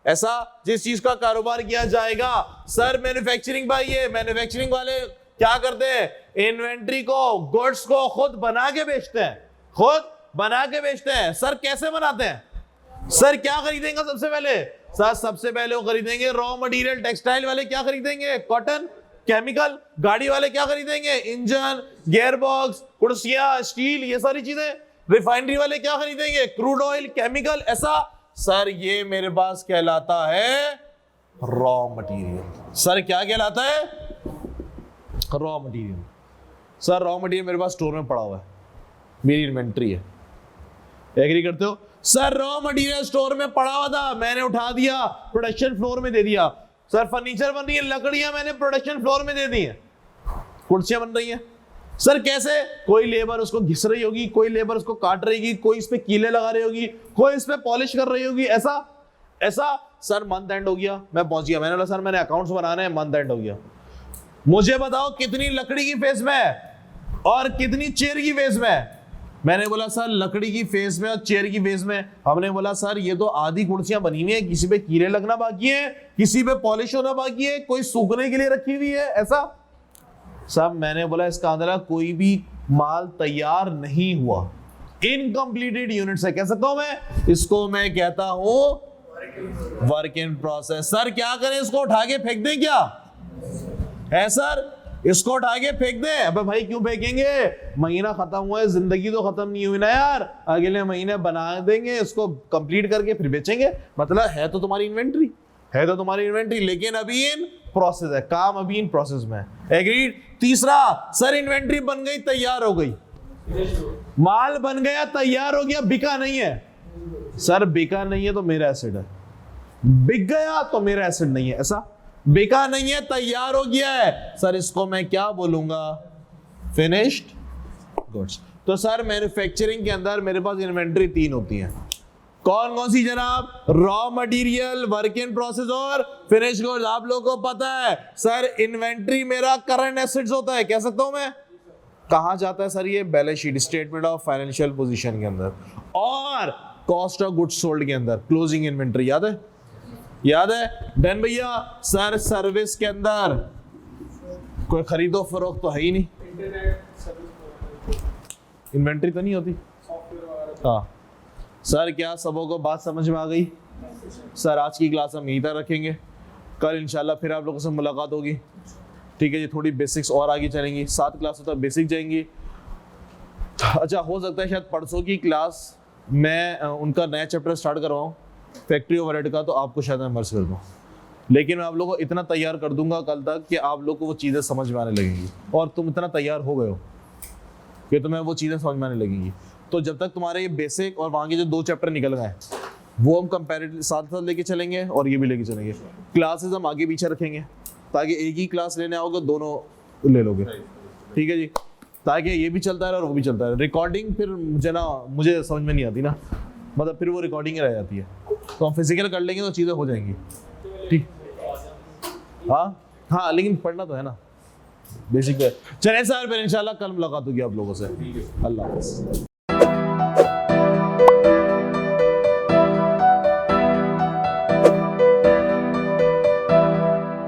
ऐसा जिस चीज का कारोबार किया जाएगा। सर मैन्युफैक्चरिंग भाई, ये मैन्युफैक्चरिंग वाले क्या करते हैं? इन्वेंट्री को, गुड्स को खुद बना के बेचते हैं, खुद बना के बेचते हैं। सर कैसे बनाते हैं? सर क्या खरीदेंगे सबसे पहले? सर सबसे पहले वो खरीदेंगे रॉ मटेरियल, टेक्सटाइल वाले क्या खरीदेंगे? कॉटन। केमिकल, गाड़ी वाले क्या खरीदेंगे? इंजन, गियरबॉक्स, कुर्सियां, स्टील, ये सारी चीजें। रिफाइनरी वाले क्या खरीदेंगे? क्रूड ऑयल, केमिकल, ऐसा। सर ये मेरे पास कहलाता है रॉ मटेरियल। सर क्या कहलाता है? Raw material. Sir raw material मेरे पास स्टोर में पड़ा हुआ है, मेरी इन्वेंट्री है। एग्री करते हो? सर रॉ मटेरियल स्टोर में पड़ा हुआ था, मैंने उठा दिया, प्रोडक्शन फ्लोर में दे दिया। सर फर्नीचर बन रही है, लकड़ियां मैंने प्रोडक्शन फ्लोर में दे दी हैं, कुर्सियां बन रही हैं। सर कैसे? कोई लेबर उसको घिस रही होगी, कोई लेबर उसको काट रही होगी, कोई इस पे कीले लगा रही होगी, कोई इस पे पॉलिश कर रही होगी, ऐसा ऐसा। सर मंथ एंड हो गया, मैं पहुंच गया, मैंने बोला सर मैंने अकाउंट्स बनाने हैं, मंथ एंड हो गया, मुझे बताओ कितनी लकड़ी की फेस में है और कितनी चेयर की फेस में है। मैंने बोला सर लकड़ी की फेस में और चेयर की फेस में। हमने बोला सर ये तो आधी कुर्सियां बनी हुई है, किसी पे कीले लगना बाकी है, किसी पे पॉलिश होना बाकी है, कोई सूखने के लिए रखी हुई है, ऐसा। सब मैंने बोला इसका अंदर कोई भी माल तैयार नहीं हुआ, इनकम्प्लीटेड यूनिट्स है। कह सकता हूं मैं इसको, मैं कहता हूं वर्क इन प्रोसेस। सर क्या करें, इसको उठा के फेंक दें क्या? है सर इसको उठा के फेंक दें? अबे भाई क्यों फेंकेंगे, महीना खत्म हुआ है, जिंदगी तो खत्म नहीं हुई ना यार, अगले महीने बना देंगे इसको, कंप्लीट करके फिर बेचेंगे। मतलब है तो तुम्हारी इन्वेंट्री, है तो तुम्हारी इन्वेंट्री, लेकिन अभी इन प्रोसेस है, काम अभी इन प्रोसेस में है। एग्रीड? तीसरा, सर इन्वेंट्री बन गई, तैयार हो गई, माल बन गया, तैयार हो गया, बिका नहीं है। सर बिका नहीं है तो मेरा एसेट है, बिक गया तो मेरा एसेट नहीं है, ऐसा। बिका नहीं है, तैयार हो गया है, सर इसको मैं क्या बोलूंगा? Finished goods. तो सर मैन्युफैक्चरिंग के अंदर मेरे पास इन्वेंट्री 3 होती है। कौन कौन सी जनाब? Raw material, work in process और फिनिश गुड्स। आप लोगों को पता है सर इन्वेंट्री मेरा करंट एसेट्स होता है, कह सकता हूं मैं। कहां जाता है सर ये? Balance sheet, statement of financial position के अंदर और कॉस्ट ऑफ गुड्स सोल्ड के अंदर क्लोजिंग इन्वेंट्री। याद है? याद है? डन भैया। सर सर्विस के अंदर कोई खरीदो फरोख्त तो है ही नहीं, इंटरनेट सर्विस इन्वेंट्री तो नहीं होती। सॉफ्टवेयर वगैरह। हाँ सर क्या सबों को बात समझ में आ गई? सर आज की क्लास हम यहीं तक रखेंगे, कल इंशाल्लाह फिर आप लोगों से मुलाकात होगी। ठीक है जी, थोड़ी बेसिक्स और आगे चलेंगी, 7 क्लास तक बेसिक जाएंगी। अच्छा हो सकता है शायद परसों की क्लास मैं उनका नया चैप्टर स्टार्ट करवाऊँ फैक्ट्री ओवरहेड का, तो आपको शायद मैं मर्ज कर दूँ, लेकिन मैं आप लोगों को इतना तैयार कर दूंगा कल तक कि आप लोग को वो चीज़ें समझ में आने लगेंगी और तुम इतना तैयार हो गए हो कि तुम्हें वो चीज़ें समझ में आने लगेंगी। तो जब तक तुम्हारे ये बेसिक और वहाँ के जो 2 चैप्टर निकल गए वो हम कंपैरेटिव साथ साथ लेके चलेंगे और ये भी लेके चलेंगे। क्लासेस हम आगे पीछे रखेंगे ताकि एक ही क्लास लेने आओगे दोनों ले लोगे, ठीक है जी, ताकि ये भी चलता है और वो भी चलता है। रिकॉर्डिंग फिर मुझे समझ में नहीं आती ना, मतलब फिर वो रिकॉर्डिंग रह जाती है, तो हम फिजिकल कर लेंगे तो चीज़ें हो जाएंगी। ठीक, हाँ लेकिन पढ़ना तो है ना बेसिक है। चले सर फिर इंशाल्लाह कल मुलाकात होगी आप लोगों से। अल्लाह हाफ़िज़।